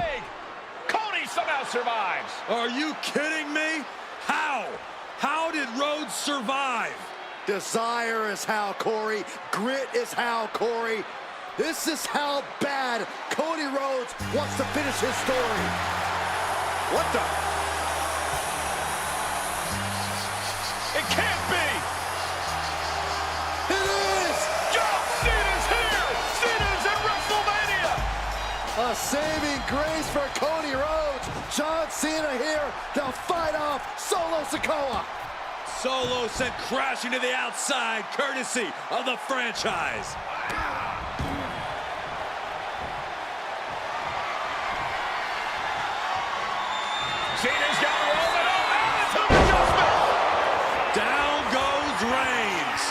leg. Cody somehow survives. Are you kidding me? How? How did Rhodes survive? Desire is how, Corey. Grit is how, Corey. This is how bad Cody Rhodes wants to finish his story. What the? It can't be. It is! John Cena's here. Cena's in WrestleMania. A saving grace for Cody Rhodes. John Cena here to fight off Solo Sikoa. Solo sent crashing to the outside, courtesy of the franchise. Cena's got Roman on and it's an adjustment. Down goes Reigns.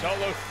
Solo.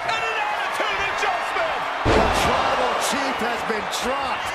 And an attitude adjustment. The tribal chief has been dropped.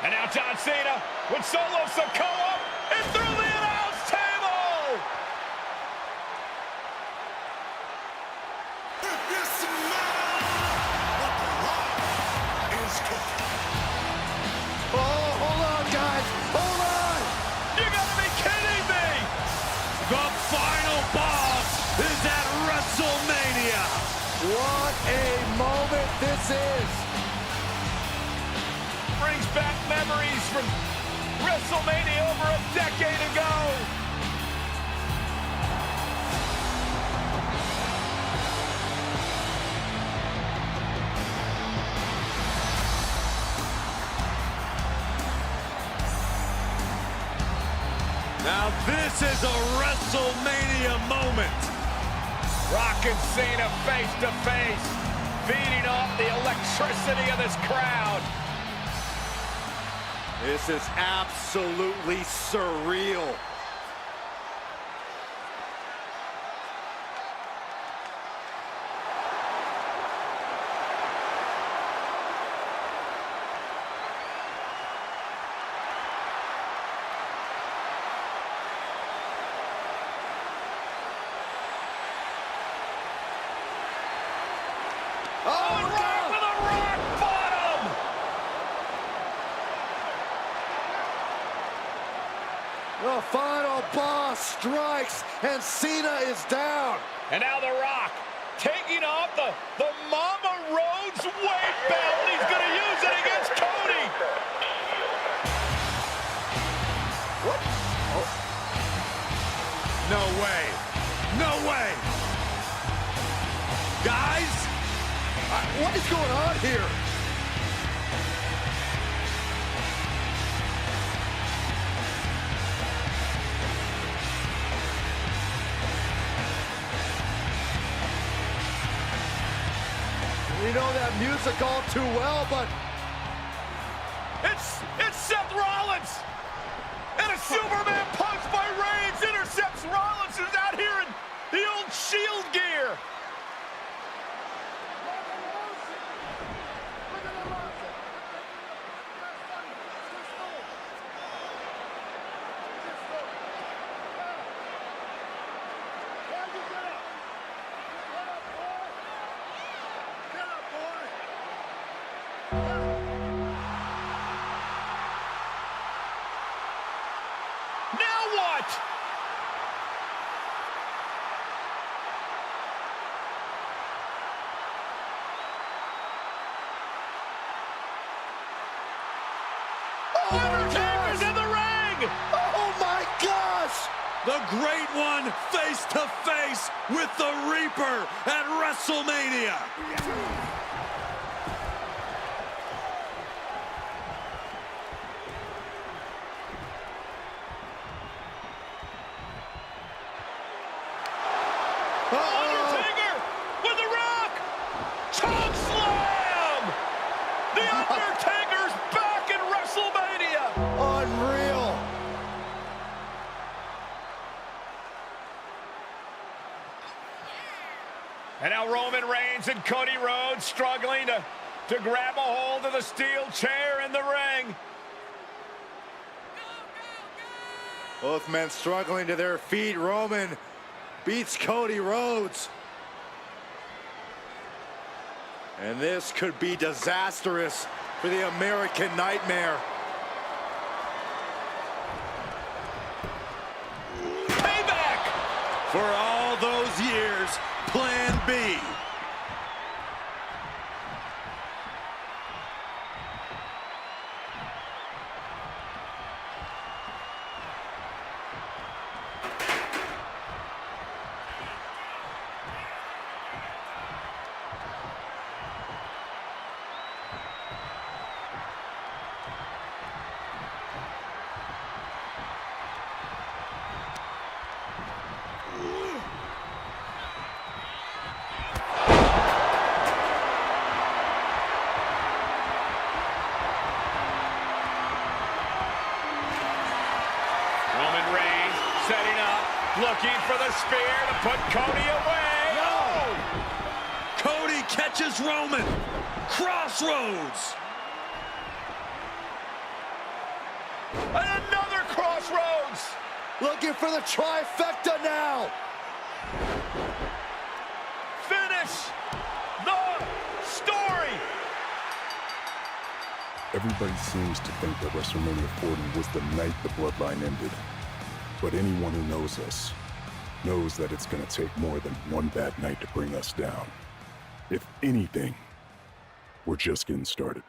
And now John Cena with Solo Sikoa and through the announce table. Oh, hold on, guys. Hold on. You gotta be kidding me. The final boss is at WrestleMania. What a moment this is. Brings back memories from WrestleMania over a decade ago. Now this is a WrestleMania moment. Rock and Cena face to face, feeding off the electricity of this crowd. This is absolutely surreal. Oh, Rock with a rock bottom! The final boss strikes, and Cena is down. And now The Rock taking off the Mama Rhodes weight belt. He's going to use it against Cody. What? Oh. No way. No way. Guys, What is going on here? We know that music all too well, but It's Seth Rollins. And a Superman punch by Reigns intercepts Rollins, who's out here in the old Shield gear. Now what? Undertaker's in the ring! oh my gosh! the great one face to face with the Reaper at WrestleMania. And now Roman Reigns and Cody Rhodes struggling to grab a hold of the steel chair in the ring. Both men struggling to their feet. Roman beats Cody Rhodes. And this could be disastrous for the American Nightmare. Payback! For all those years, Plan B. Setting up, looking for the spear to put Cody away. No! Cody catches Roman. Crossroads. And another crossroads. Looking for the trifecta now. Finish the story. Everybody seems to think that WrestleMania 40 was the night the bloodline ended. But anyone who knows us knows that it's going to take more than one bad night to bring us down. If anything, we're just getting started.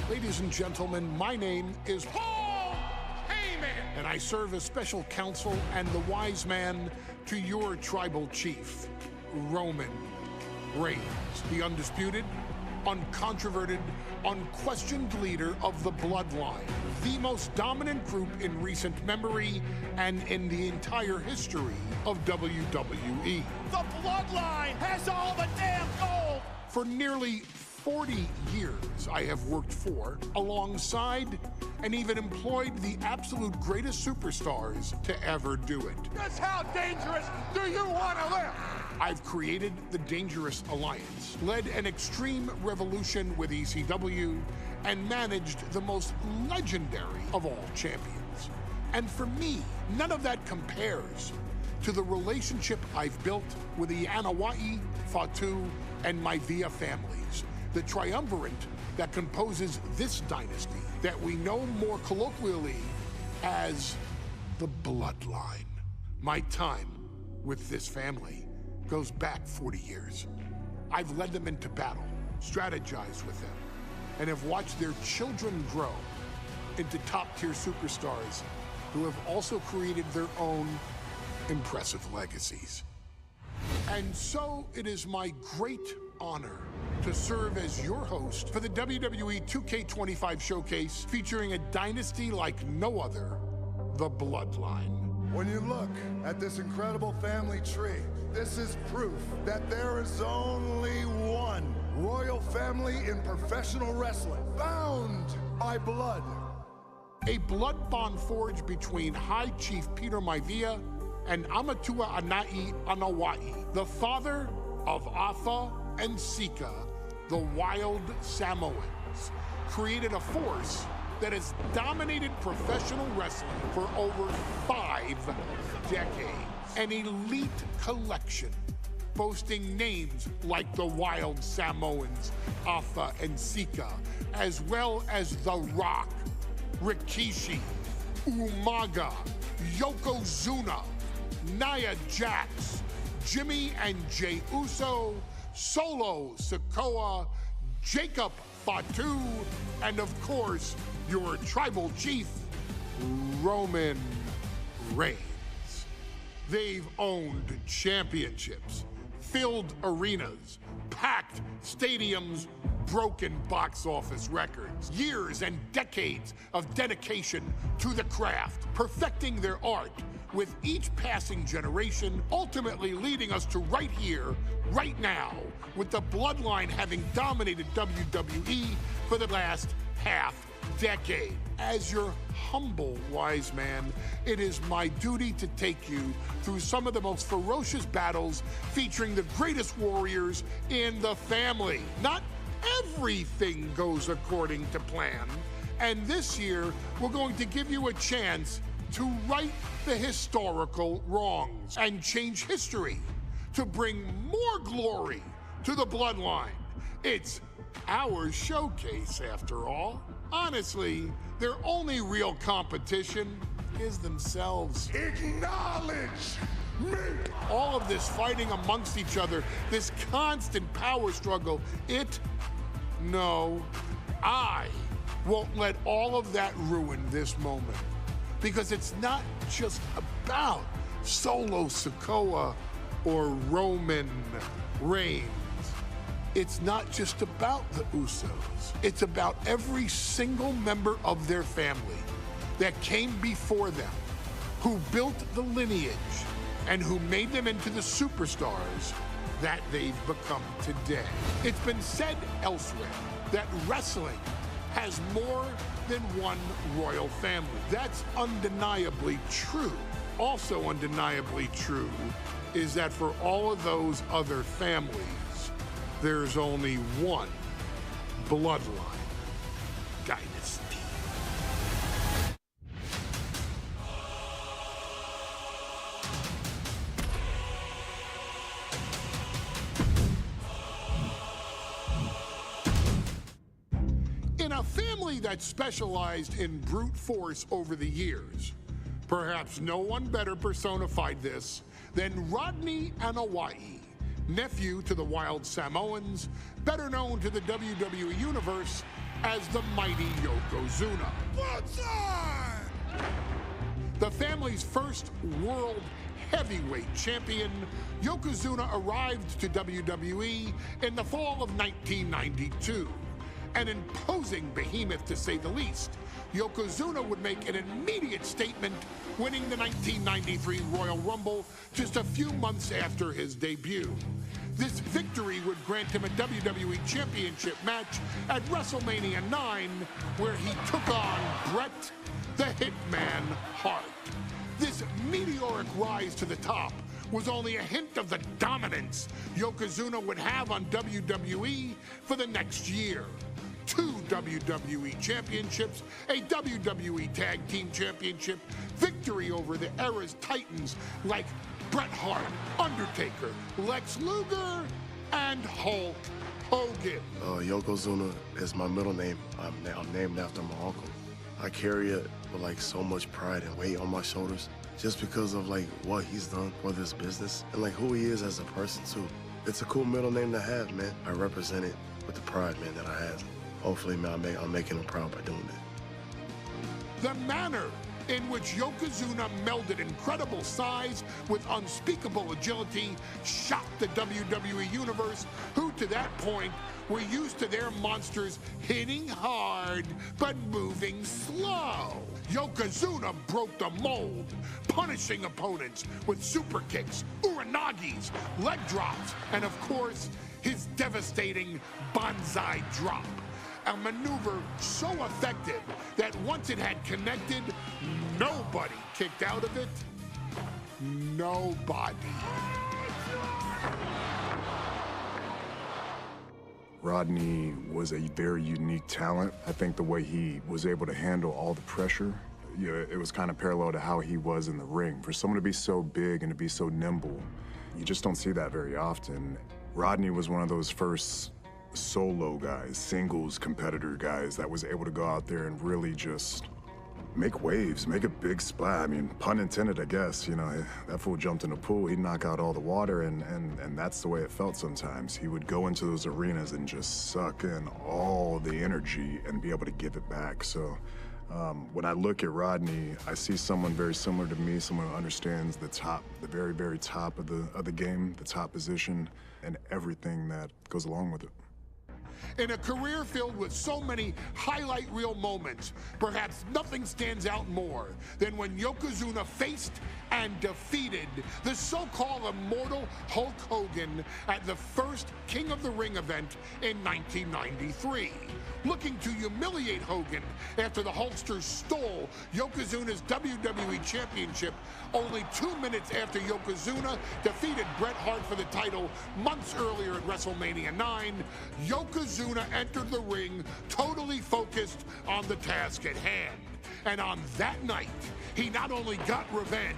Ladies and gentlemen, my name is Paul Heyman, and I serve as special counsel and the wise man to your tribal chief, Roman Reigns, the undisputed, uncontroverted, unquestioned leader of the Bloodline, the most dominant group in recent memory and in the entire history of WWE. The Bloodline has all the damn gold. For nearly 40 years, I have worked for, alongside, and even employed the absolute greatest superstars to ever do it. Just how dangerous do you want to live? I've created the Dangerous Alliance, led an extreme revolution with ECW, and managed the most legendary of all champions. And for me, none of that compares to the relationship I've built with the Anoa'i, Fatu, and Maivia families, the triumvirate that composes this dynasty that we know more colloquially as the Bloodline. My time with this family goes back 40 years. I've led them into battle, strategized with them, and have watched their children grow into top-tier superstars who have also created their own impressive legacies. And so it is my great honor to serve as your host for the WWE 2K25 showcase featuring a dynasty like no other, the Bloodline. When you look at this incredible family tree, this is proof that there is only one royal family in professional wrestling, bound by blood. A blood bond forged between High Chief Peter Maivia and Amatua Anai Anoa'i, the father of Afa and Sika, the wild Samoans, created a force that has dominated professional wrestling for over 5 decades. An elite collection boasting names like the Wild Samoans, Afa and Sika, as well as The Rock, Rikishi, Umaga, Yokozuna, Nia Jax, Jimmy and Jey Uso, Solo Sikoa, Jacob Fatu, and of course, your tribal chief, Roman Reigns. They've owned championships, filled arenas, packed stadiums, broken box office records, years and decades of dedication to the craft, perfecting their art with each passing generation, ultimately leading us to right here, right now, with the Bloodline having dominated WWE for the last half decade. As your humble wise man, it is my duty to take you through some of the most ferocious battles featuring the greatest warriors in the family. Not everything goes according to plan, and this year we're going to give you a chance to right the historical wrongs and change history to bring more glory to the bloodline. It's our showcase, after all. Honestly, their only real competition is themselves. Acknowledge me! All of this fighting amongst each other, this constant power struggle, no, I won't let all of that ruin this moment. Because it's not just about Solo Sikoa or Roman Reigns. It's not just about the Usos. It's about every single member of their family that came before them, who built the lineage and who made them into the superstars that they've become today. It's been said elsewhere that wrestling has more than one royal family. That's undeniably true. Also undeniably true is that for all of those other families, there's only one bloodline dynasty. In a family that specialized in brute force over the years, perhaps no one better personified this than Rodney Anawai, nephew to the Wild Samoans, better known to the WWE Universe as the mighty Yokozuna. The family's first world heavyweight champion, Yokozuna arrived to WWE in the fall of 1992. An imposing behemoth, to say the least, Yokozuna would make an immediate statement, winning the 1993 Royal Rumble just a few months after his debut. This victory would grant him a WWE Championship match at WrestleMania 9, where he took on Bret the Hitman Hart. This meteoric rise to the top was only a hint of the dominance Yokozuna would have on WWE for the next year. 2 WWE championships, a WWE Tag Team Championship, victory over the era's titans like Bret Hart, Undertaker, Lex Luger, and Hulk Hogan. Yokozuna is my middle name. I'm named after my uncle. I carry it with like so much pride and weight on my shoulders just because of like what he's done for this business and like who he is as a person too. It's a cool middle name to have, man. I represent it with the pride, man, that I have. Hopefully, man, I'm making him proud by doing it. The manner in which Yokozuna melded incredible size with unspeakable agility shocked the WWE Universe, who to that point were used to their monsters hitting hard but moving slow. Yokozuna broke the mold, punishing opponents with super kicks, uranagis, leg drops, and of course, his devastating Banzai drop. A maneuver so effective that once it had connected, nobody kicked out of it. Nobody. Rodney was a very unique talent. I think the way he was able to handle all the pressure, it was kind of parallel to how he was in the ring. For someone to be so big and to be so nimble, you just don't see that very often. Rodney was one of those first solo guys, singles competitor guys that was able to go out there and really just make waves, make a big splash. I mean, pun intended, I guess. You know, that fool jumped in a pool, he'd knock out all the water, and that's the way it felt sometimes. He would go into those arenas and just suck in all the energy and be able to give it back. So when I look at Rodney, I see someone very similar to me, someone who understands the top, the very, very top of the game, the top position, and everything that goes along with it. In a career filled with so many highlight reel moments, perhaps nothing stands out more than when Yokozuna faced and defeated the so-called immortal Hulk Hogan at the first King of the Ring event in 1993. Looking to humiliate Hogan after the Hulkster stole Yokozuna's WWE Championship only 2 minutes after Yokozuna defeated Bret Hart for the title months earlier at WrestleMania 9, Yokozuna entered the ring totally focused on the task at hand. And on that night, he not only got revenge,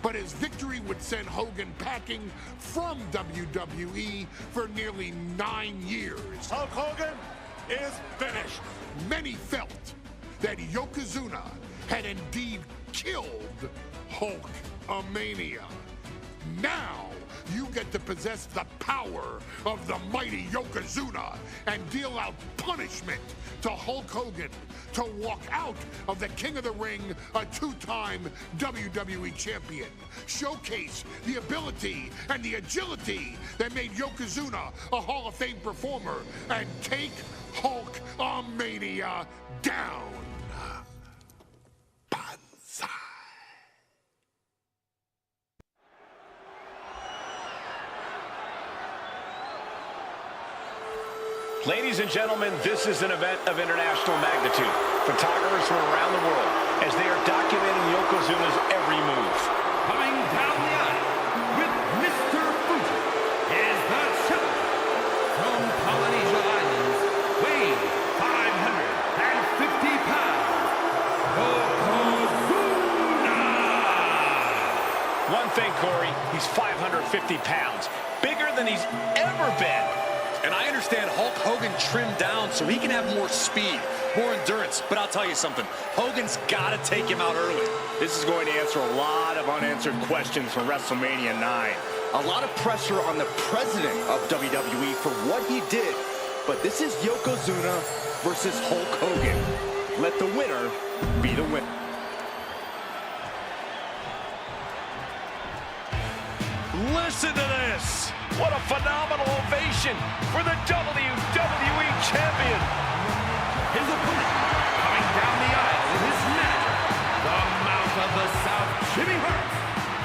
but his victory would send Hogan packing from WWE for nearly 9 years. Hulk Hogan is finished. Many felt that Yokozuna had indeed killed Hulkamania. Now, you get to possess the power of the mighty Yokozuna and deal out punishment to Hulk Hogan to walk out of the King of the Ring a 2-time WWE champion. Showcase the ability and the agility that made Yokozuna a Hall of Fame performer and take Hulkamania down. Banzai. Ladies and gentlemen, this is an event of international magnitude. Photographers from around the world as they are documenting Yokozuna's every move. Coming down the aisle with Mr. Fuji is the champion from Polynesia Islands, weighing 550 pounds, Yokozuna! One thing, Corey, he's 550 pounds, bigger than he's ever been. And I understand Hulk Hogan trimmed down so he can have more speed, more endurance. But I'll tell you something, Hogan's got to take him out early. This is going to answer a lot of unanswered questions for WrestleMania 9. A lot of pressure on the president of WWE for what he did. But this is Yokozuna versus Hulk Hogan. Let the winner be the winner. Listen to this. What a phenomenal ovation for the WWE Champion. His opponent, coming down the aisle with his manager, the Mouth of the South, Jimmy Hart,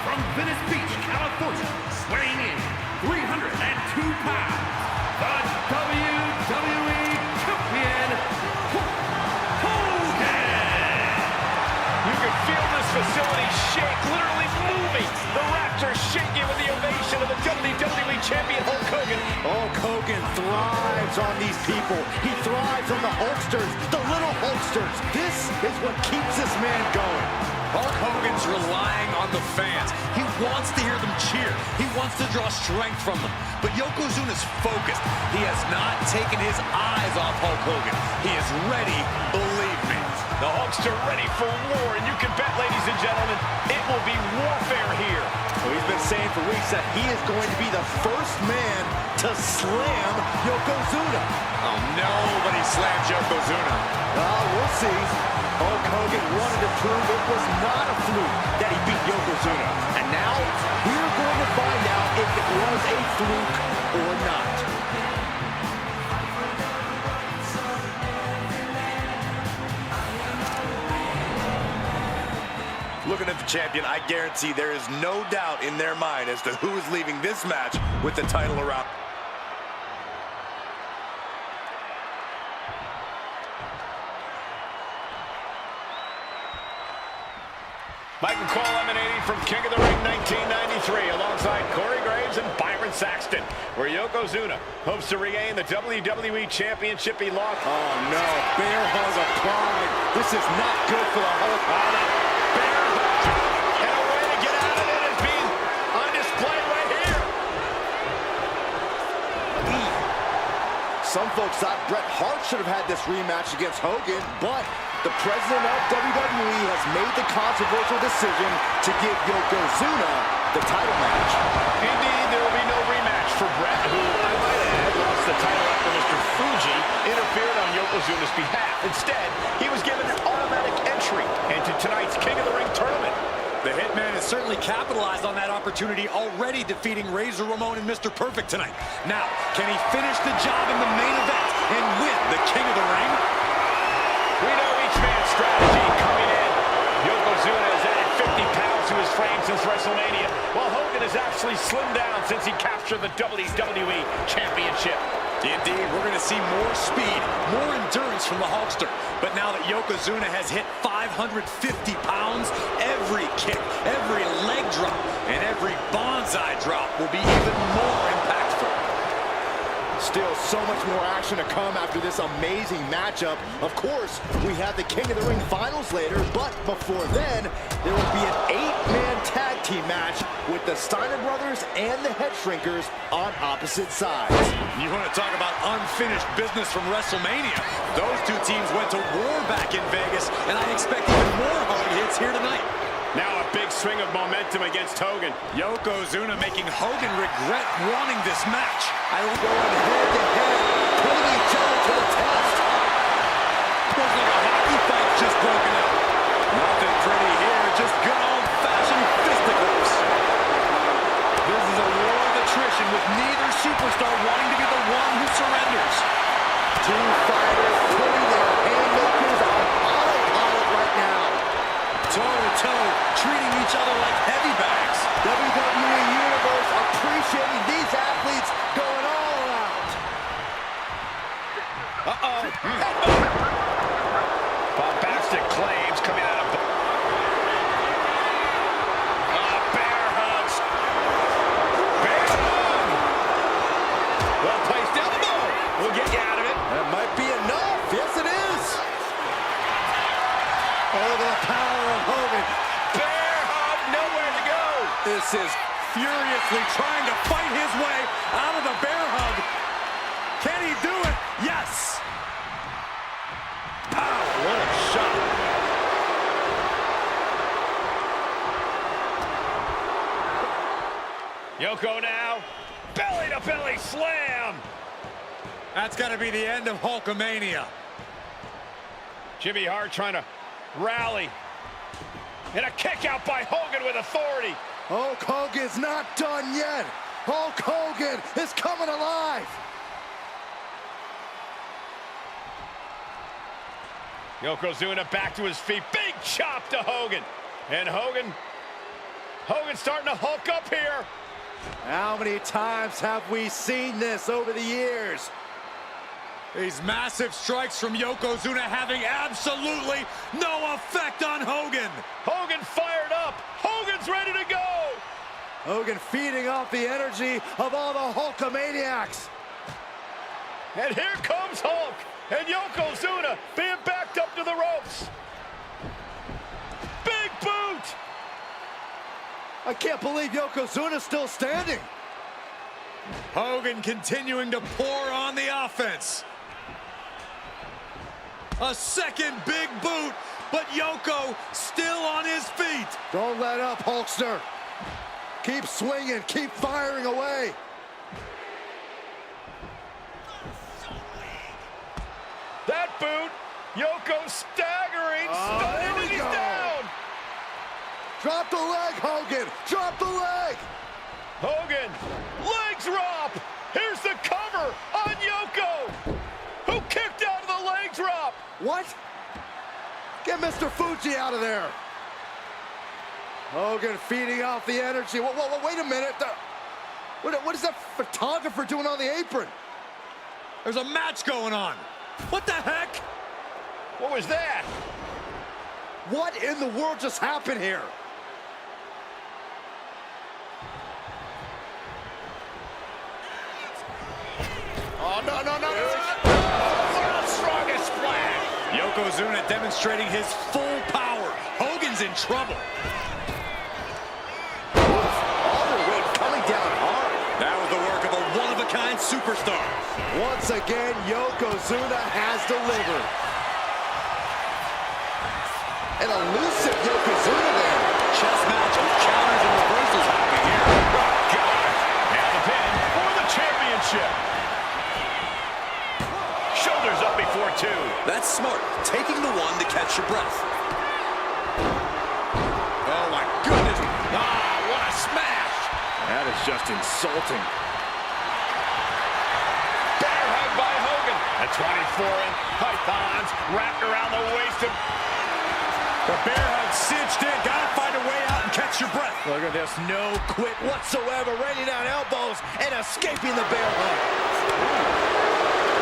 from Venice Beach, California, weighing in 302 pounds, the WWE Champion, Hulk Hogan. You can feel this facility shake, literally moving. The Raptors shaking with the ovation of the WWE Champion Hulk Hogan. Hulk Hogan thrives on these people. He thrives on the Hulksters, the little Hulksters. This is what keeps this man going. Hulk Hogan's relying on the fans. He wants to hear them cheer. He wants to draw strength from them. But Yokozuna's focused. He has not taken his eyes off Hulk Hogan. He is ready, believe me. The Hulkster ready for war, and you can bet, ladies and gentlemen, it will be warfare here. So he's been saying for weeks that he is going to be the first man to slam Yokozuna. Oh, nobody slams Yokozuna. We'll see. Hulk Hogan wanted to prove it was not a fluke that he beat Yokozuna. And now, we're going to find out if it was a fluke or not. Looking at the champion, I guarantee there is no doubt in their mind as to who is leaving this match with the title around. Michael Cole emanating from King of the Ring 1993 alongside Corey Graves and Byron Saxton, where Yokozuna hopes to regain the WWE Championship he lost. Oh no, bear hug of pride. This is not good for the Hulk. Bear hug, and a way to get out of it is being on display right here. Some folks thought Bret Hart should have had this rematch against Hogan, but the president of WWE has made the controversial decision to give Yokozuna the title match. Indeed, there will be no rematch for Bret, who, I might add, lost the title after Mr. Fuji interfered on Yokozuna's behalf. Instead, he was given an automatic entry into tonight's King of the Ring tournament. The Hitman has certainly capitalized on that opportunity, already defeating Razor Ramon and Mr. Perfect tonight. Now, can he finish the job in the main event and win the King of the Ring? We know each man's strategy coming in. Yokozuna has added 50 pounds to his frame since WrestleMania, while Hogan has actually slimmed down since he captured the WWE Championship. Indeed, we're going to see more speed, more endurance from the Hulkster. But now that Yokozuna has hit 550 pounds, every kick, every leg drop, and every bonsai drop will be even more impactful. Still so much more action to come after this amazing matchup. Of course, we have the King of the Ring finals later, but before then, there will be an 8-man tag team match with the Steiner brothers and the Head Shrinkers on opposite sides. You want to talk about unfinished business from WrestleMania? Those two teams went to war back in Vegas, and I expect even more hard hits here tonight. Now a big swing of momentum against Hogan. Yokozuna making Hogan regret wanting this match. I will go head-to-head, putting each other to the test. Looks like a hockey fight's just broken out. Nothing pretty here, just good old-fashioned fisticuffs. This is a war of attrition with neither superstar wanting to be the one who surrenders. Two fighters putting their haymakers on autopilot right now. Toe-to-toe, treating each other like heavy bags. WWE Universe appreciating these athletes going all out. Bombastic claims coming out of bear hugs. Bear hug. Well-placed elbow. We'll get you out of it. That might be enough. Yes, it is. Oh, the power of Hogan. Bear hug. Nowhere to go. This is furiously trying to fight his way out of the bear hug. Can he do it? Yes. Pow, what a shot. Yoko now. Belly-to-belly slam. That's got to be the end of Hulkamania. Jimmy Hart trying to rally. And a kick out by Hogan with authority. Hulk Hogan's not done yet. Hulk Hogan is coming alive. Yokozuna back to his feet. Big chop to Hogan. And Hogan's starting to hulk up here. How many times have we seen this over the years? These massive strikes from Yokozuna having absolutely no effect on Hogan. Hogan fired up. Hogan's ready to go. Hogan feeding off the energy of all the Hulkamaniacs. And here comes Hulk. And Yokozuna being backed up to the ropes. Big boot. I can't believe Yokozuna's still standing. Hogan continuing to pour on the offense. A second big boot, but Yoko still on his feet. Don't let up, Hulkster. Keep swinging, keep firing away. That boot, Yoko staggering, stunning, and he's down. Drop the leg, Hogan. Drop the leg. Hogan, leg drop. Here's the cover on Yoko, who kicked out of the leg drop. What? Get Mr. Fuji out of there. Hogan feeding off the energy. Whoa, wait a minute. What is that photographer doing on the apron? There's a match going on. What the heck? What was that? What in the world just happened here? Oh, no. Strongest splash. Yokozuna demonstrating his full power. Hogan's in trouble. All the weight coming down hard. That was the work of a one-of-a-kind superstar. Once again, Yokozuna has delivered. An elusive Yokozuna there. Chess match with counters and reversals happening here. Got it. And the pin for the championship. Shoulders up before two. That's smart. Taking the one to catch your breath. Oh, my goodness. Ah, what a smash. That is just insulting. Bear hug by Hogan. A 24-inch pythons wrapped around the waist of... The bear hug cinched in. Gotta find a way out and catch your breath. Look at this, no quit whatsoever, raining down elbows and escaping the bear hug.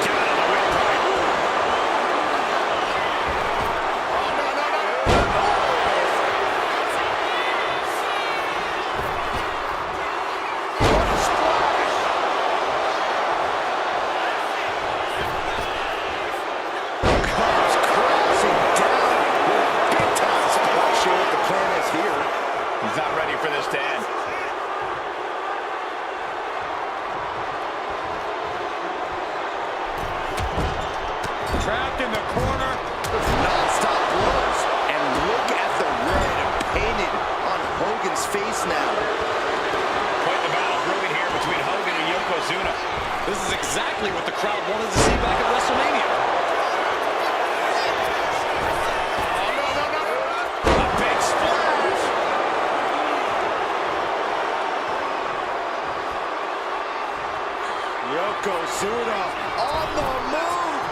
Get out of the way, Brian. He's not ready for this to end. Trapped in the corner. Non-stop blows. And look at the red painted on Hogan's face now. Quite the battle brewing here between Hogan and Yokozuna. This is exactly what the crowd wanted to see back at WrestleMania. Yokozuna on the move.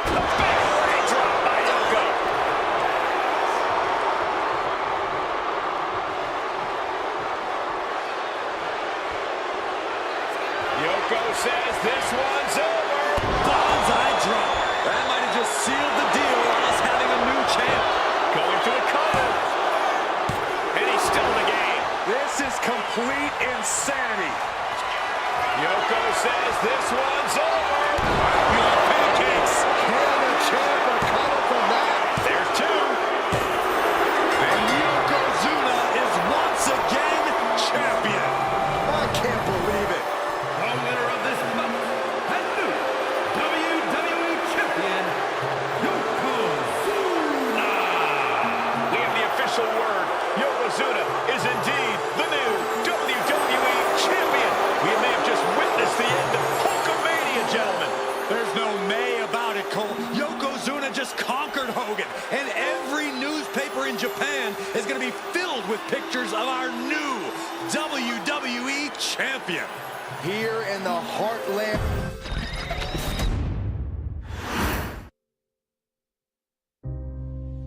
The big leg drop by Yoko. Yoko says this one's over. Bonsai drop. That might have just sealed the deal on us having a new champ. Going to a cover. And he's still in the game. This is complete insanity. Yoko says this one's over. Your pancakes. Can the champ recover from that? There's two. And Yokozuna is once again champion. I can't believe it. The winner of this bout and new WWE Champion, Yokozuna. We have the official word. Yokozuna is indeed the new WWE Champion. We may have just witnessed the end of Hulkamania, gentlemen. There's no may about it, Cole. Yokozuna just conquered Hogan, and every newspaper in Japan is going to be filled with pictures of our new WWE Champion. Here in the heartland.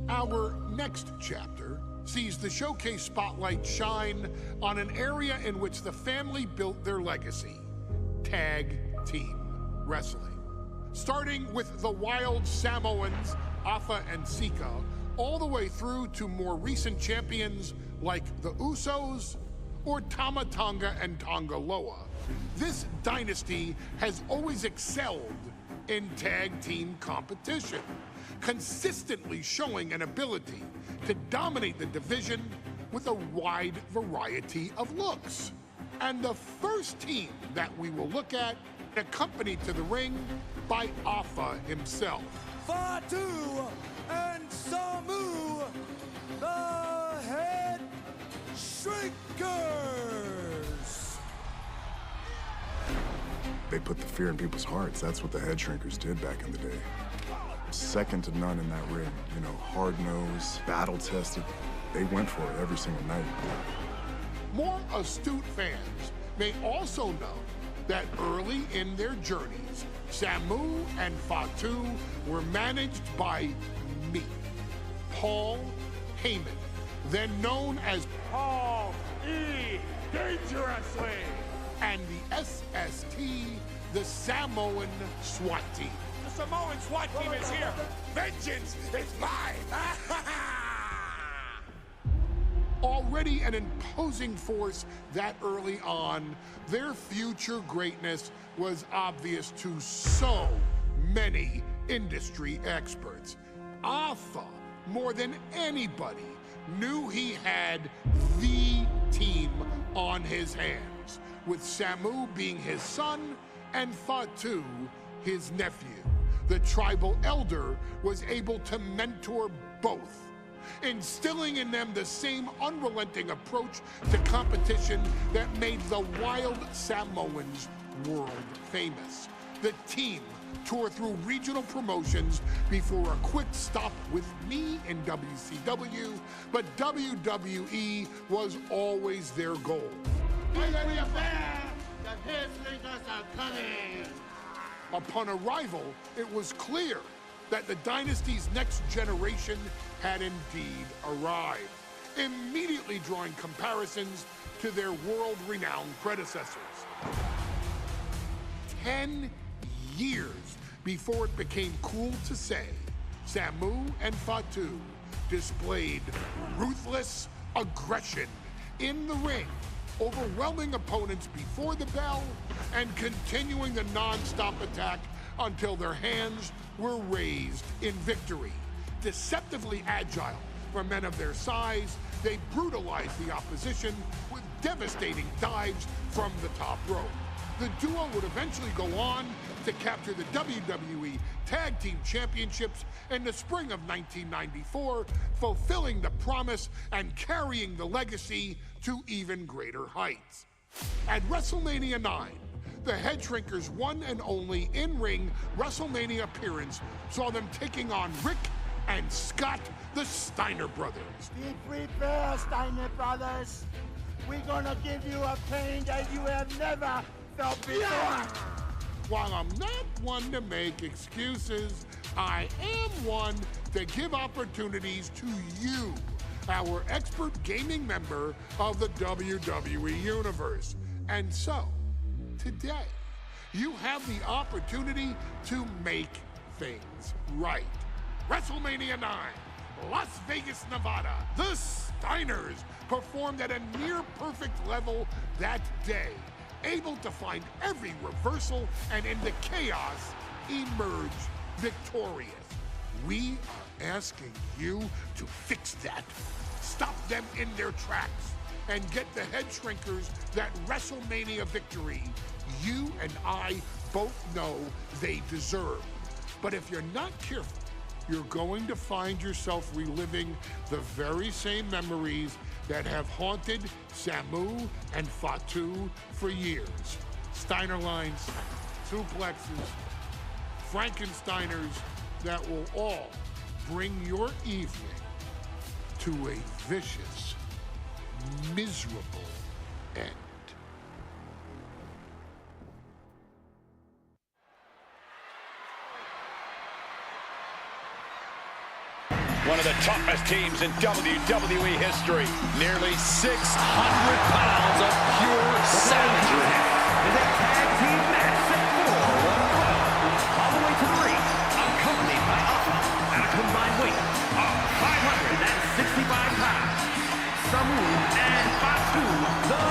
Our next chapter sees the showcase spotlight shine on an area in which the family built their legacy: tag team wrestling. Starting with the wild Samoans, Afa and Sika, all the way through to more recent champions like the Usos or Tama Tonga and Tonga Loa. This dynasty has always excelled in tag team competition, consistently showing an ability to dominate the division with a wide variety of looks. And the first team that we will look at, accompanied to the ring by Afa himself. Fatu and Samu, the Head Shrinkers. They put the fear in people's hearts. That's what the head shrinkers did back in the day. Second to none in that ring. You know, hard-nosed, battle-tested. They went for it every single night. More astute fans may also know that early in their journeys, Samu and Fatu were managed by me, Paul Heyman, then known as Paul E. Dangerously, and the SST, the Samoan SWAT team. The Samoan SWAT team is here. Vengeance is mine. Already an imposing force that early on, their future greatness was obvious to so many industry experts. Afa, more than anybody, knew he had the team on his hands, with Samu being his son and Fatu his nephew. The tribal elder was able to mentor both, instilling in them the same unrelenting approach to competition that made the wild Samoans world famous. The team toured through regional promotions before a quick stop with me in WCW, but WWE was always their goal. Upon arrival, it was clear that the dynasty's next generation had indeed arrived, immediately drawing comparisons to their world-renowned predecessors. 10 years before it became cool to say, Samu and Fatu displayed ruthless aggression in the ring, overwhelming opponents before the bell and continuing the non-stop attack until their hands were raised in victory. Deceptively agile for men of their size, they brutalized the opposition with devastating dives from the top rope. The duo would eventually go on to capture the WWE Tag Team Championships in the spring of 1994, fulfilling the promise and carrying the legacy to even greater heights. At WrestleMania 9, the Head Shrinkers' one and only in-ring WrestleMania appearance saw them taking on Rick and Scott, the Steiner brothers. Be prepared, Steiner brothers. We're gonna give you a pain that you have never felt before. While I'm not one to make excuses, I am one to give opportunities to you, our expert gaming member of the WWE Universe. And so, today, you have the opportunity to make things right. WrestleMania 9, Las Vegas, Nevada. The Steiners performed at a near-perfect level that day, able to find every reversal and in the chaos emerge victorious. We are asking you to fix that. Stop them in their tracks and get the Head Shrinkers that WrestleMania victory you and I both know they deserve. But if you're not careful, you're going to find yourself reliving the very same memories that have haunted Samu and Fatu for years. Steiner lines, suplexes, Frankensteiners that will all bring your evening to a vicious, miserable end. One of the toughest teams in WWE history. Nearly 600 pounds of pure savagery. Is a tag team match set for one fall. All the way to the ring, accompanied by Alpha at a combined weight of 565 pounds. Samu and Fatu, the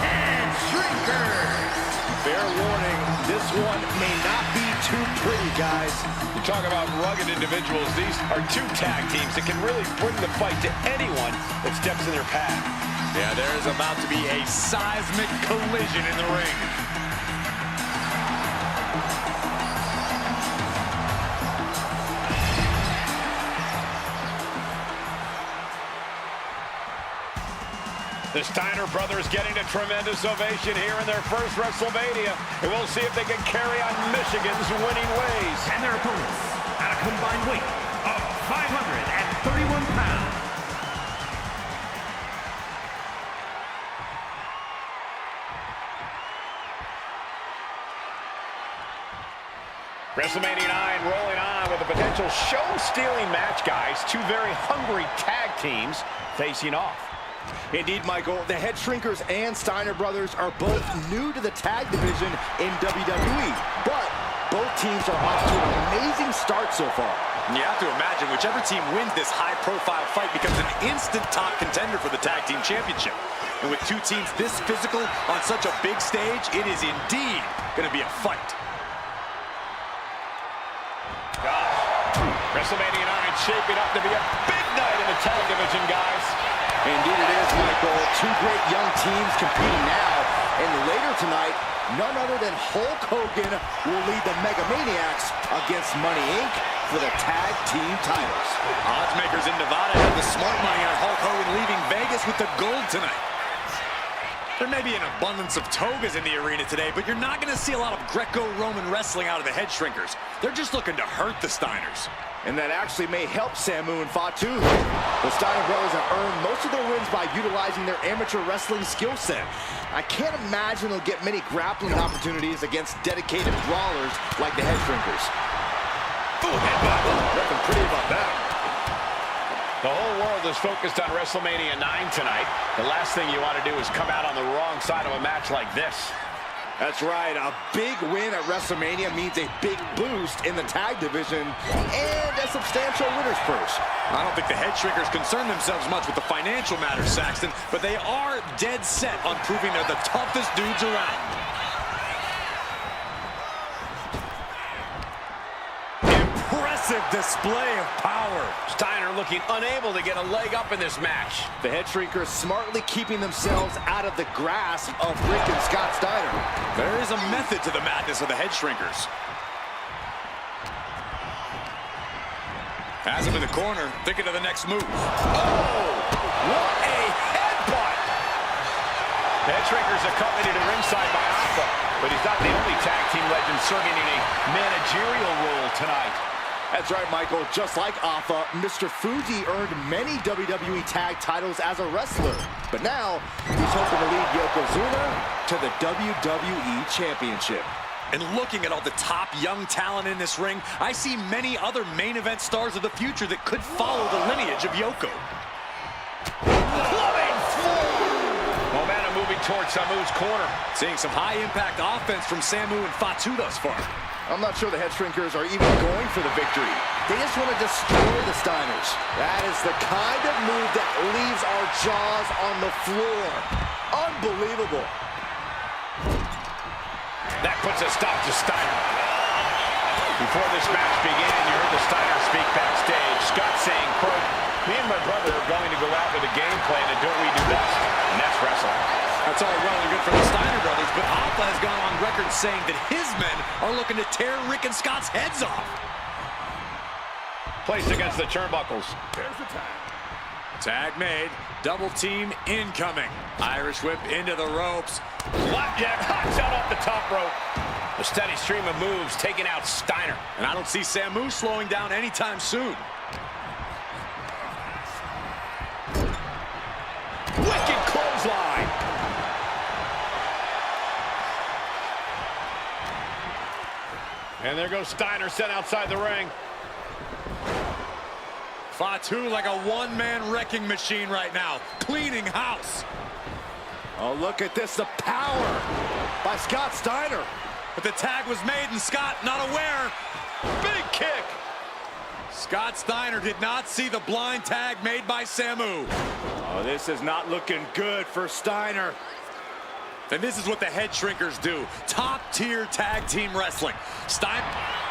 Head Shrinkers. Fair warning, this one may not be too pretty, guys. You talk about rugged individuals. These are two tag teams that can really bring the fight to anyone that steps in their path. Yeah, there is about to be a seismic collision in the ring. The Steiner brothers getting a tremendous ovation here in their first WrestleMania. And we'll see if they can carry on Michigan's winning ways. And their opponents at a combined weight of 531 pounds. WrestleMania 9 rolling on with a potential show-stealing match, guys. Two very hungry tag teams facing off. Indeed, Michael, the Head Shrinkers and Steiner brothers are both new to the tag division in WWE, but both teams are off to an amazing start so far. You have to imagine whichever team wins this high-profile fight becomes an instant top contender for the Tag Team Championship. And with two teams this physical on such a big stage, it is indeed going to be a fight. Gosh, WrestleMania 9 shaping up to be a big night in the tag division, guys. Indeed it is, Michael. Two great young teams competing now. And later tonight, none other than Hulk Hogan will lead the Mega Maniacs against Money Inc. for the tag team titles. Odds makers in Nevada have the smart money on Hulk Hogan leaving Vegas with the gold tonight. There may be an abundance of togas in the arena today, but you're not going to see a lot of Greco-Roman wrestling out of the Head Shrinkers. They're just looking to hurt the Steiners. And that actually may help Samu and Fatu. The Steiner brothers have earned most of their wins by utilizing their amateur wrestling skill set. I can't imagine they'll get many grappling opportunities against dedicated brawlers like the Head Shrinkers. Ooh, headbutt. Nothing pretty about that. The whole world is focused on WrestleMania 9 tonight. The last thing you want to do is come out on the wrong side of a match like this. That's right, a big win at WrestleMania means a big boost in the tag division and a substantial winner's purse. I don't think the Head Shrinkers concern themselves much with the financial matters, Saxton, but they are dead set on proving they're the toughest dudes around. Impressive display of power. Steiner looking unable to get a leg up in this match. The Head Shrinkers smartly keeping themselves out of the grasp of Rick and Scott Steiner. There is a method to the madness of the Head Shrinkers. Has him in the corner, thinking of the next move. Oh, what a headbutt! The Head Shrinkers accompanied to ringside by Alpha, but he's not the only tag team legend serving in a managerial role tonight. That's right, Michael. Just like Alpha, Mr. Fuji earned many WWE tag titles as a wrestler. But now, he's hoping to lead Yokozuna to the WWE Championship. And looking at all the top young talent in this ring, I see many other main event stars of the future that could follow the lineage of Yoko. Clubbing floor! Momentum moving towards Samu's corner. Seeing some high-impact offense from Samu and Fatu thus far. I'm not sure the Head Shrinkers are even going for the victory. They just want to destroy the Steiners. That is the kind of move that leaves our jaws on the floor. Unbelievable. That puts a stop to Steiner. Before this match began, you heard the Steiner speak backstage. Scott saying, quote, "Me and my brother are going to go out with a game plan and do what we do best, and that's wrestling." That's all well and good for the Steiner brothers, but Alpha has gone on record saying that his men are looking to tear Rick and Scott's heads off. Placed against the turnbuckles. There's the tag. Tag made. Double team incoming. Irish whip into the ropes. Flapjack hot shot off the top rope. A steady stream of moves taking out Steiner. And I don't see Samu slowing down anytime soon. Wicked clothesline. And there goes Steiner sent outside the ring. Fatu like a one-man wrecking machine right now, cleaning house. Oh, look at this, the power by Scott Steiner. But the tag was made and Scott not aware. Big kick. Scott Steiner did not see the blind tag made by Samu. Oh, this is not looking good for Steiner. And this is what the Head Shrinkers do. Top-tier tag team wrestling. Steiner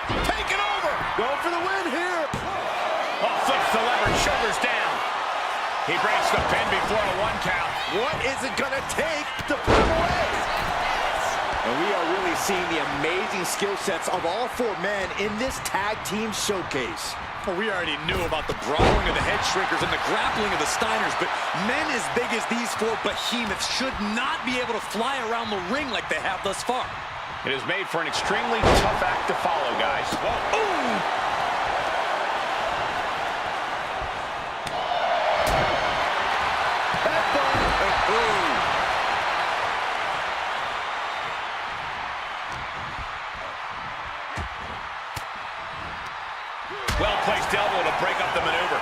Taking over. Going for the win here. Oh, flips the lever, shoulders down. He breaks the pin before a 1 count. What is it gonna take to put him away? And we are really seeing the amazing skill sets of all 4 men in this tag team showcase. Well, we already knew about the brawling of the Head Shrinkers and the grappling of the Steiners, but men as big as these 4 behemoths should not be able to fly around the ring like they have thus far. It is made for an extremely tough act to follow, guys. Ooh! Well-placed elbow to break up the maneuver.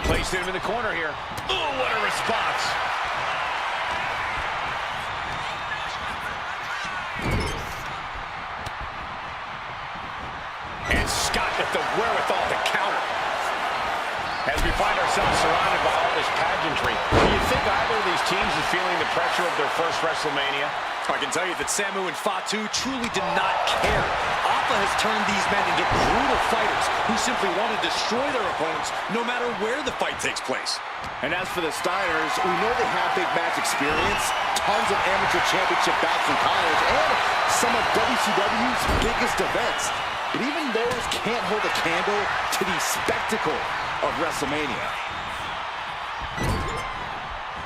Placed him in the corner here. Oh, what a response. And Scott with the wherewithal to counter. As we find ourselves surrounded by all this pageantry, do you think either of these teams is feeling the pressure of their first WrestleMania? I can tell you that Samu and Fatu truly did not care. Alpha has turned these men into brutal fighters who simply want to destroy their opponents no matter where the fight takes place. And as for the Steiners, we know they have big match experience, tons of amateur championship bouts in college, and some of WCW's biggest events. But even those can't hold a candle to the spectacle of WrestleMania.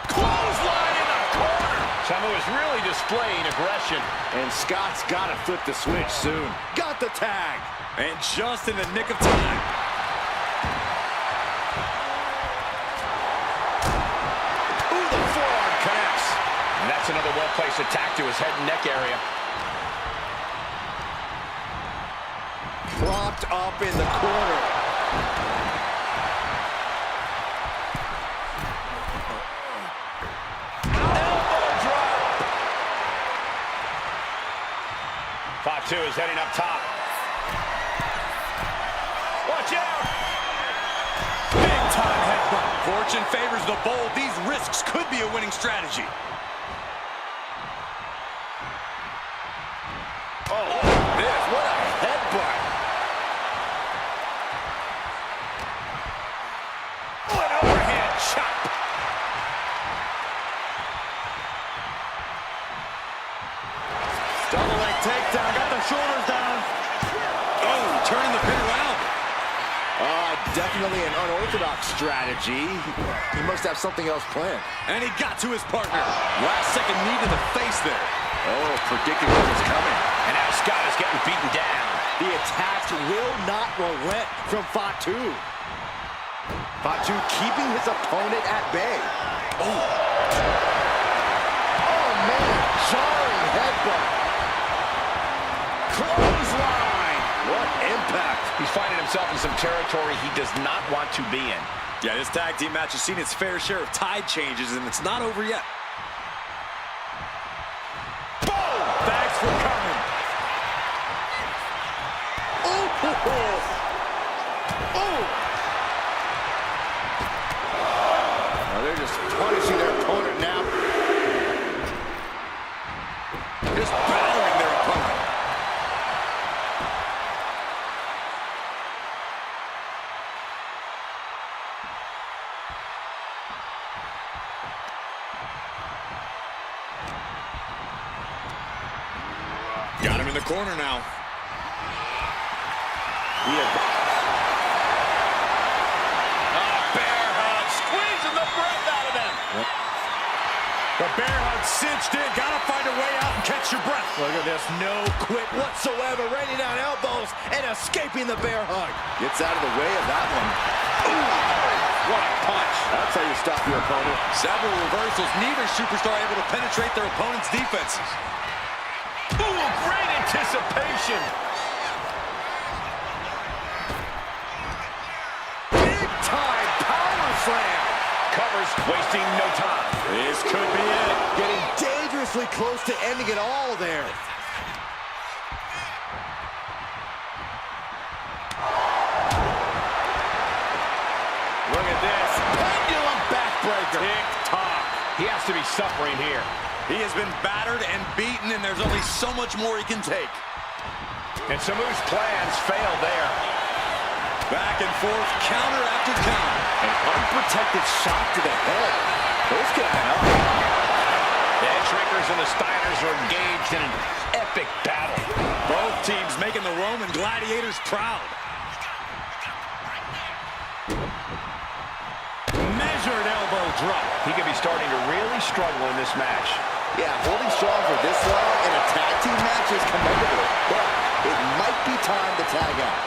Clothesline in the corner. Samu is really displaying aggression. And Scott's got to flip the switch soon. Got the tag. And just in the nick of time. Ooh, the forearm connects. And that's another well-placed attack to his head and neck area. Propped up in the corner. Elbow drop. Fatu is heading up top. Watch out! Big time headbutt. Fortune favors the bold. These risks could be a winning strategy. Oh, look at this. What a headbutt. Oh, an overhand chop. Double leg takedown. Got the shoulders down. Oh, turning the pin around. Definitely an unorthodox strategy. He must have something else planned. And he got to his partner. Last second knee to the face there. Oh, predicted what was coming. And now Scott is getting beaten down. The attacks will not relent from Fatu. Fatu keeping his opponent at bay. Oh, man. Jarring headbutt. Clothesline. What impact. He's finding himself in some territory he does not want to be in. Yeah, this tag team match has seen its fair share of tide changes, and it's not over yet. Boom! Thanks for coming. Oh, oh, oh. Oh. Oh, they're just punishing their opponent now. Just battering their opponent. Got him in the corner now. Bear hug, squeezing the breath out of them. The bear hug cinched in. Gotta find a way out and catch your breath. Look at this, no quit whatsoever, raining down elbows and escaping the bear hug. Gets out of the way of that one. Ooh, what a punch. That's how you stop your opponent. Several reversals. Neither superstar able to penetrate their opponent's defenses. Ooh, great anticipation. Big time power slam. Covers, wasting no time. This could be it. Getting dangerously close to ending it all there. Look at this. Pendulum backbreaker. Tick-tock. He has to be suffering here. He has been battered and beaten, and there's only so much more he can take. And Samu's plans failed there. Back and forth, counter after counter. An unprotected shot to the head. Those could add up. The Headshrinkers and the Steiners are engaged in an epic battle. Both teams making the Roman gladiators proud. Measured elbow drop. He could be starting to really struggle in this match. Yeah, holding strong for this long in a tag team match is commendable, but it might be time to tag out.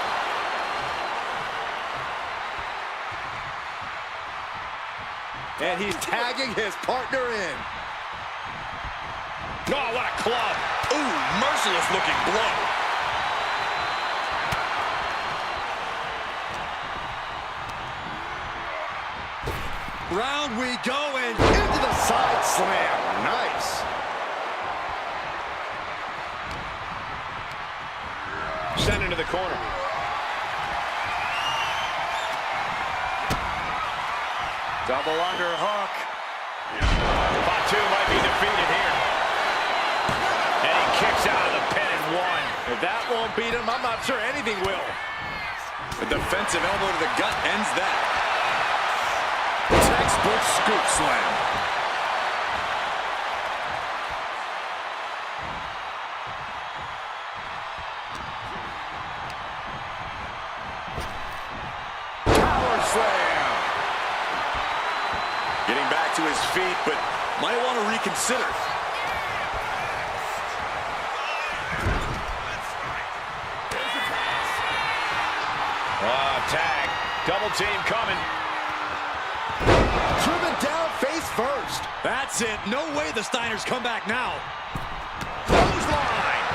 And he's tagging his partner in. Oh, what a club. Ooh, merciless looking blow. Round we go, and Into the side slam. Nice. Sent into the corner. Double underhook. Fatu might be defeated here. And he kicks out of the pin and one. If that won't beat him, I'm not sure anything will. the defensive elbow to the gut ends that. Textbook scoop slam. Getting back to his feet, but might want to reconsider. Double team coming. Driven down face first. That's it. No way the Steiners come back now. Clothesline.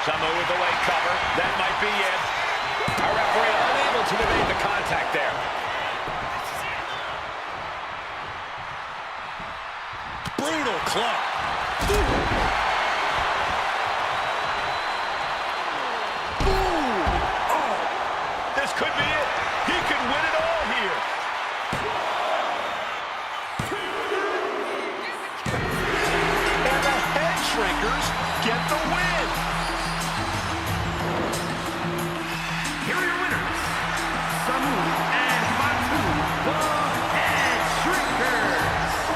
Someone with the leg cover. That might be it. Our referee unable to evade the contact there. Brutal club. This could be it. He could win it all here. And the head shrinkers get the win. Here are your winners, Samu and Fatu, the Head Shrinkers.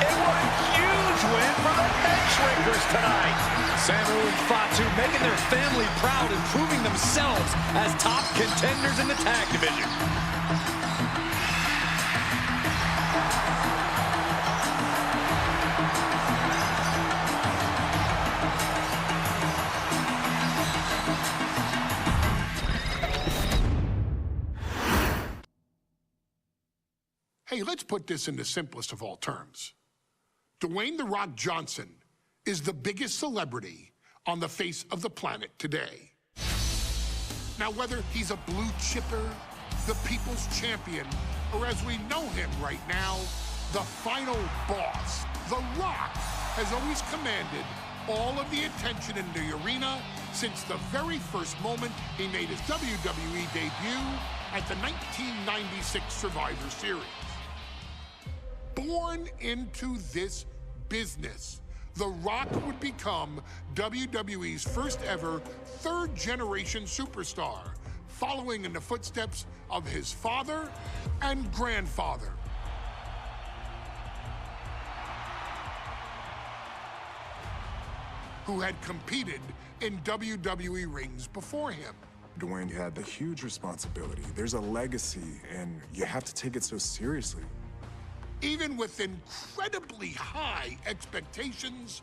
And what a huge win for the head shrinkers tonight. Samu and Fatu making their family proud and proving themselves as top contenders in the tag division. Hey, let's put this in the simplest of all terms. Dwayne "The Rock" Johnson is the biggest celebrity on the face of the planet today. Now, whether he's a blue chipper, the people's champion, or as we know him right now, the final boss, The Rock has always commanded all of the attention in the arena since the very first moment he made his WWE debut at the 1996 Survivor Series. Born into this business, The Rock would become WWE's first ever third-generation superstar, following in the footsteps of his father and grandfather. Who had competed in WWE rings before him. Dwayne, you had the huge responsibility. There's a legacy, and you have to take it so seriously. Even with incredibly high expectations,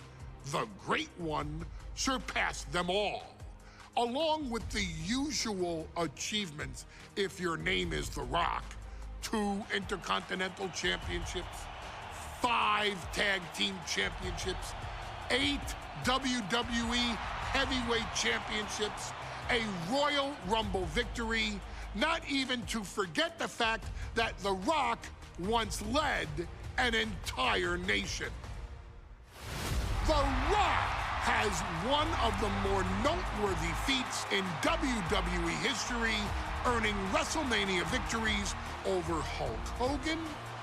the Great One surpassed them all, along with the usual achievements if your name is The Rock. 2 Intercontinental Championships, 5 Tag Team Championships, 8 WWE Heavyweight Championships, a Royal Rumble victory, not even to forget the fact that The Rock once led an entire nation. The Rock has one of the more noteworthy feats in WWE history, earning WrestleMania victories over Hulk Hogan,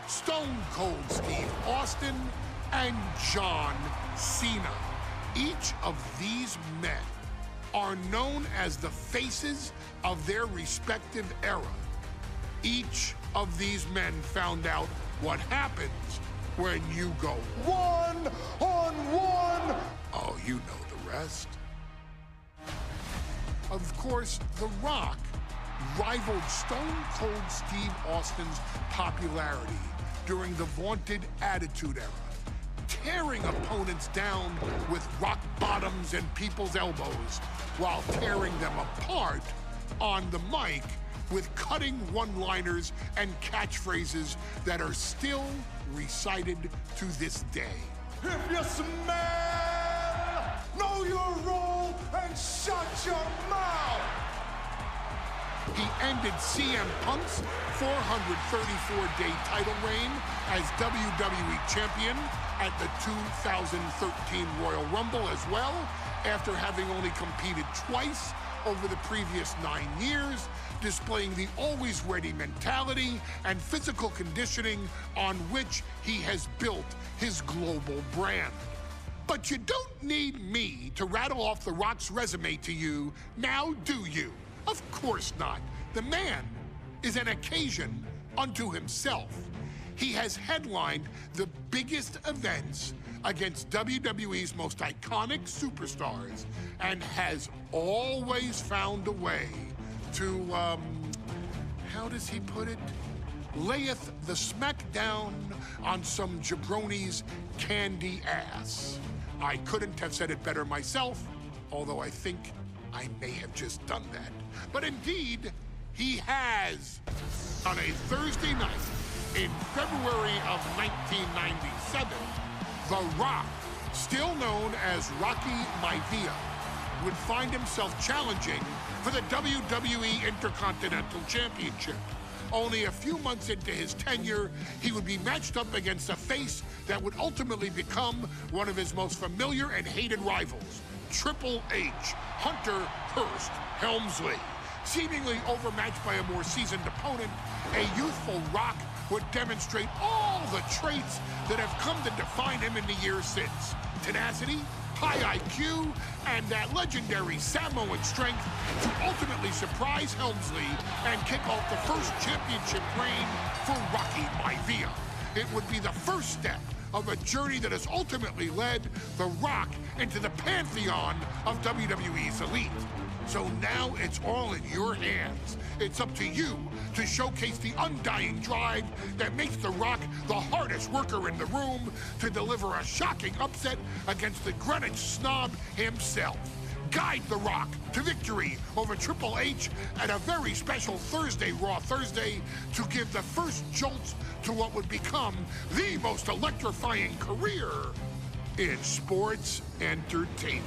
Stone Cold Steve Austin, and John Cena. Each of these men are known as the faces of their respective era. Each of these men found out what happens when you go one-on-one. Oh, you know the rest. Of course, The Rock rivaled Stone Cold Steve Austin's popularity during the vaunted Attitude Era, tearing opponents down with rock bottoms and people's elbows while tearing them apart on the mic with cutting one-liners and catchphrases that are still recited to this day. If you smell, know your role and shut your mouth. He ended CM Punk's 434-day title reign as WWE Champion at the 2013 Royal Rumble as well, after having only competed twice over the previous 9 years, displaying the always-ready mentality and physical conditioning on which he has built his global brand. But you don't need me to rattle off The Rock's resume to you, now do you? Of course not. The man is an occasion unto himself. He has headlined the biggest events against WWE's most iconic superstars and has always found a way to, how does he put it? Layeth the smackdown on some jabroni's candy ass. I couldn't have said it better myself, although I think I may have just done that. But indeed, He has. On a Thursday night in February of 1997, The Rock, still known as Rocky Maivia, would find himself challenging for the WWE Intercontinental Championship. Only a few months into his tenure, he would be matched up against a face that would ultimately become one of his most familiar and hated rivals, Triple H, Hunter Hearst Helmsley. Seemingly overmatched by a more seasoned opponent, a youthful Rock would demonstrate all the traits that have come to define him in the years since. Tenacity, high IQ, and that legendary Samoan strength to ultimately surprise Helmsley and kick off the first championship reign for Rocky Maivia. It would be the first step of a journey that has ultimately led The Rock into the pantheon of WWE's elite. So now it's all in your hands. It's up to you to showcase the undying drive that makes The Rock the hardest worker in the room to deliver a shocking upset against the Greenwich snob himself. Guide The Rock to victory over Triple H at a very special Thursday, Raw Thursday, to give the first jolts to what would become the most electrifying career in sports entertainment.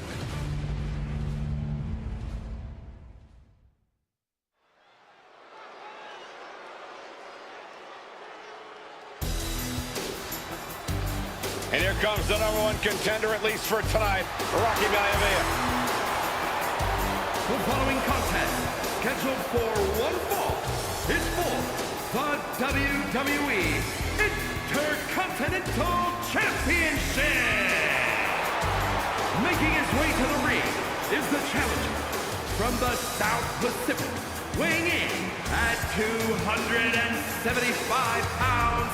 And here comes the #1 contender, at least for tonight, Rocky Maivia. The following contest, scheduled for one fall, is for the WWE Intercontinental Championship. Making his way to the ring is the challenger from the South Pacific, weighing in at 275 pounds,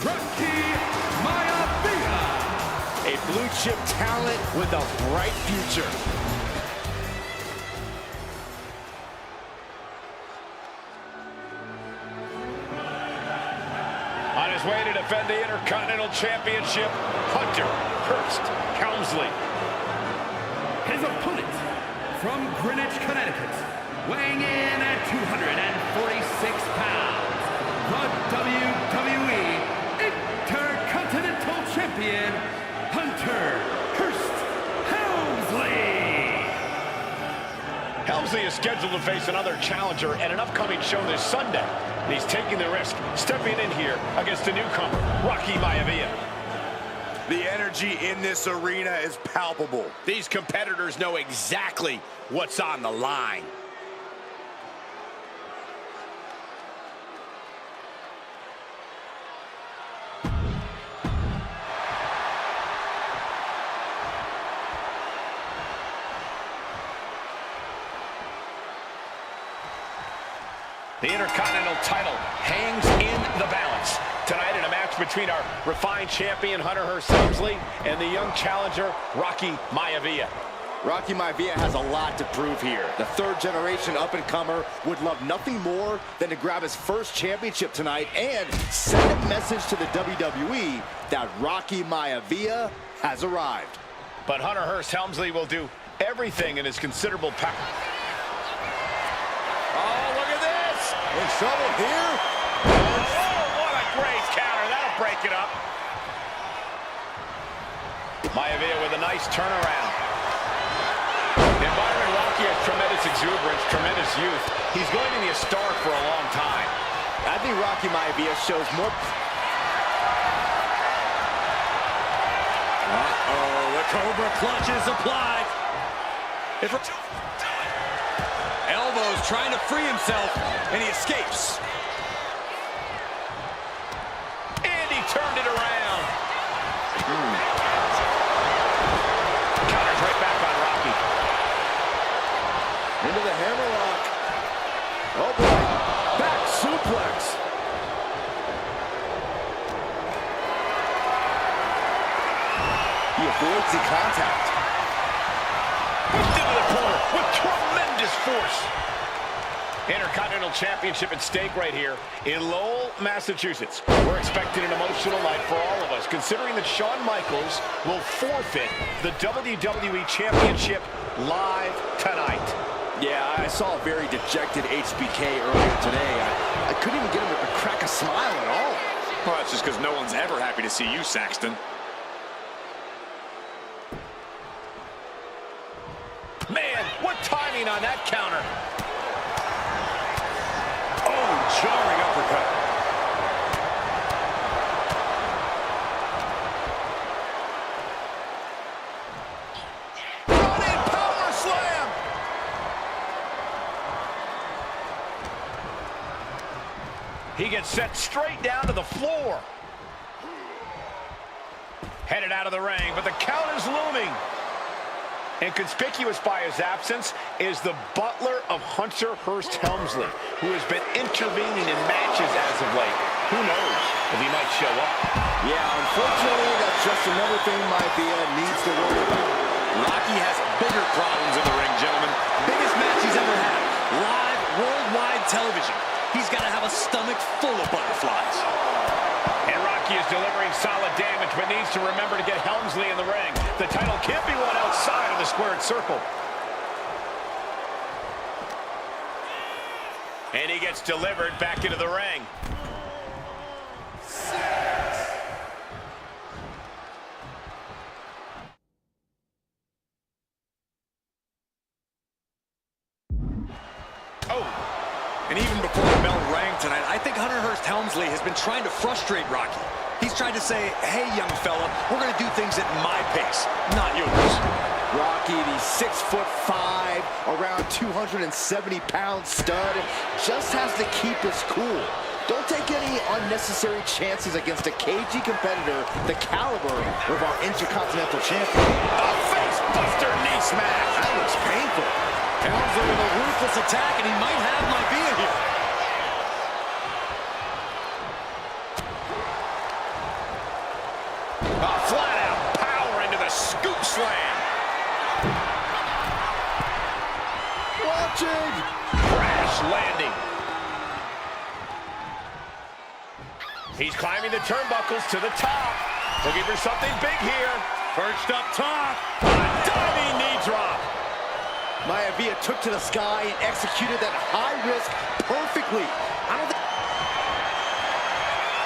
Rocky Maivia. A blue-chip talent with a bright future. On his way to defend the Intercontinental Championship, Hunter Hearst Helmsley. His opponent from Greenwich, Connecticut, weighing in at 246 pounds, the WWE Intercontinental Champion, Hunter Hearst Helmsley. Helmsley is scheduled to face another challenger at an upcoming show this Sunday. And he's taking the risk, stepping in here against a newcomer, Rocky Maivia. The energy in this arena is palpable. These competitors know exactly what's on the line. The Intercontinental title hangs in the balance tonight in a match between our refined champion, Hunter Hearst Helmsley, and the young challenger, Rocky Maivia. Rocky Maivia has a lot to prove here. The third-generation up-and-comer would love nothing more than to grab his first championship tonight and send a message to the WWE that Rocky Maivia has arrived. But Hunter Hearst Helmsley will do everything in his considerable power. Oh, look at this! In trouble here. Oh, what a great counter. That'll break it up. Maivia with a nice turnaround. Byron Rocky has tremendous exuberance, tremendous youth. He's going to be a star for a long time. I think Rocky Maivia shows more... Uh-oh, the Cobra clutch is applied. Elbows trying to free himself, and he escapes. And he turned it around. Counters right back on Rocky. Into the hammerlock. Oh boy, back suplex. He avoids the contact. Whipped into the corner with tremendous force. Intercontinental Championship at stake right here in Lowell, Massachusetts. We're expecting an emotional night for all of us, considering that Shawn Michaels will forfeit the WWE Championship live tonight. Yeah, I saw a very dejected HBK earlier today. I couldn't even get him to crack a smile at all. Well, that's just because no one's ever happy to see you, Saxton. Man, what timing on that counter. Oh, jarring uppercut. Running power slam. He gets set straight down to the floor. Headed out of the ring, but the count is looming. And conspicuous by his absence is the butler of Hunter Hearst Helmsley, who has been intervening in matches as of late. Who knows if he might show up? Yeah, unfortunately, that's just another thing Maivia needs to worry about. Rocky has bigger problems in the ring, gentlemen. Biggest match he's ever had. Live, worldwide television. He's got to have a stomach full of butterflies. And Rocky is delivering solid damage, but needs to remember to get Helmsley in the ring. The title can't be won outside of the squared circle. And he gets delivered back into the ring. Oh. And even before the bell rang tonight, I think Hunter Hearst Helmsley has been trying to frustrate Rocky. He's trying to say, hey, young fella, we're going to do things at my pace, not yours. Rocky, the 6'5", around 270-pound stud, just has to keep his cool. Don't take any unnecessary chances against a cagey competitor the caliber of our Intercontinental Champion. A face buster knee smash. That looks painful. Helmsley with a ruthless attack, and he might have Maivia here. Flat-out power into the scoop slam. Watching. Crash landing. He's climbing the turnbuckles to the top. Looking for something big here. Perched up top. A diving knee drop. Maivia took to the sky and executed that high risk perfectly. I don't think...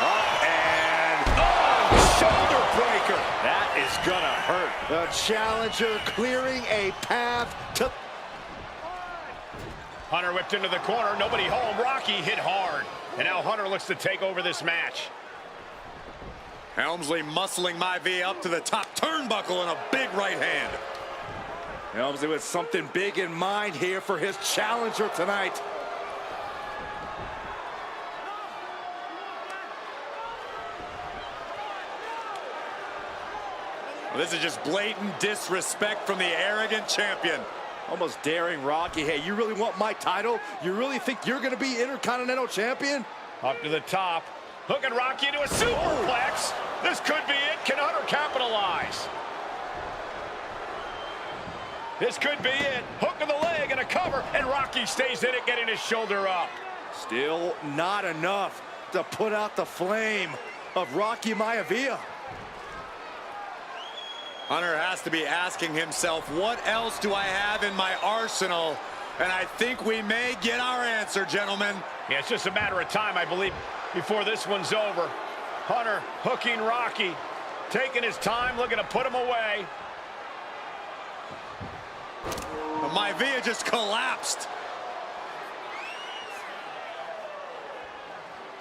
Up and... Oh, shoulder breaker. That is gonna hurt. The challenger clearing a path to... Hunter whipped into the corner. Nobody home. Rocky hit hard. And now Hunter looks to take over this match. Helmsley muscling Maivia up to the top turnbuckle and a big right hand. Helmsley with something big in mind here for his challenger tonight. Well, this is just blatant disrespect from the arrogant champion. Almost daring Rocky. Hey, you really want my title? You really think you're going to be Intercontinental Champion? Up to the top. Hooking Rocky into a superplex. This could be it. Can Hunter capitalize? This could be it. Hook of the leg and a cover, and Rocky stays in it, getting his shoulder up. Still not enough to put out the flame of Rocky Maivia. Hunter has to be asking himself, what else do I have in my arsenal? And I think we may get our answer, gentlemen. Yeah, it's just a matter of time, I believe, before this one's over. Hunter hooking Rocky, taking his time, looking to put him away. Maivia just collapsed.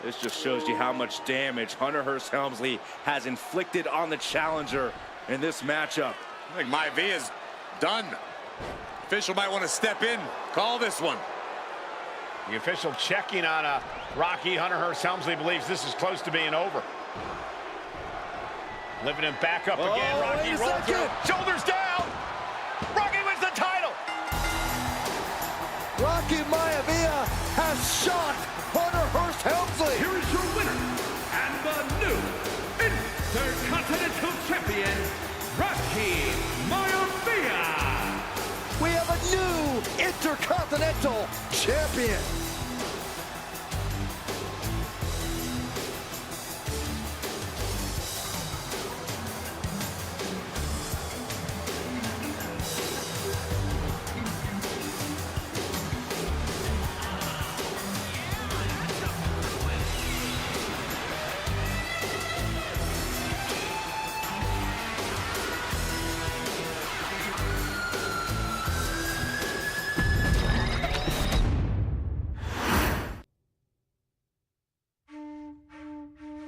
This just shows you how much damage Hunter Hearst Helmsley has inflicted on the challenger in this matchup. I think Maivia's done. Official might want to step in, call this one. The official checking on Rocky. Hunter Hearst Helmsley believes this is close to being over. Lifting him back up again. Rocky rolls through. Shoulders down. Rocky wins the title. Rocky Maivia has shot Hunter Hearst Helmsley. Here is your winner and the new Intercontinental Champion, Rocky Maivia. We have a new Intercontinental Champion.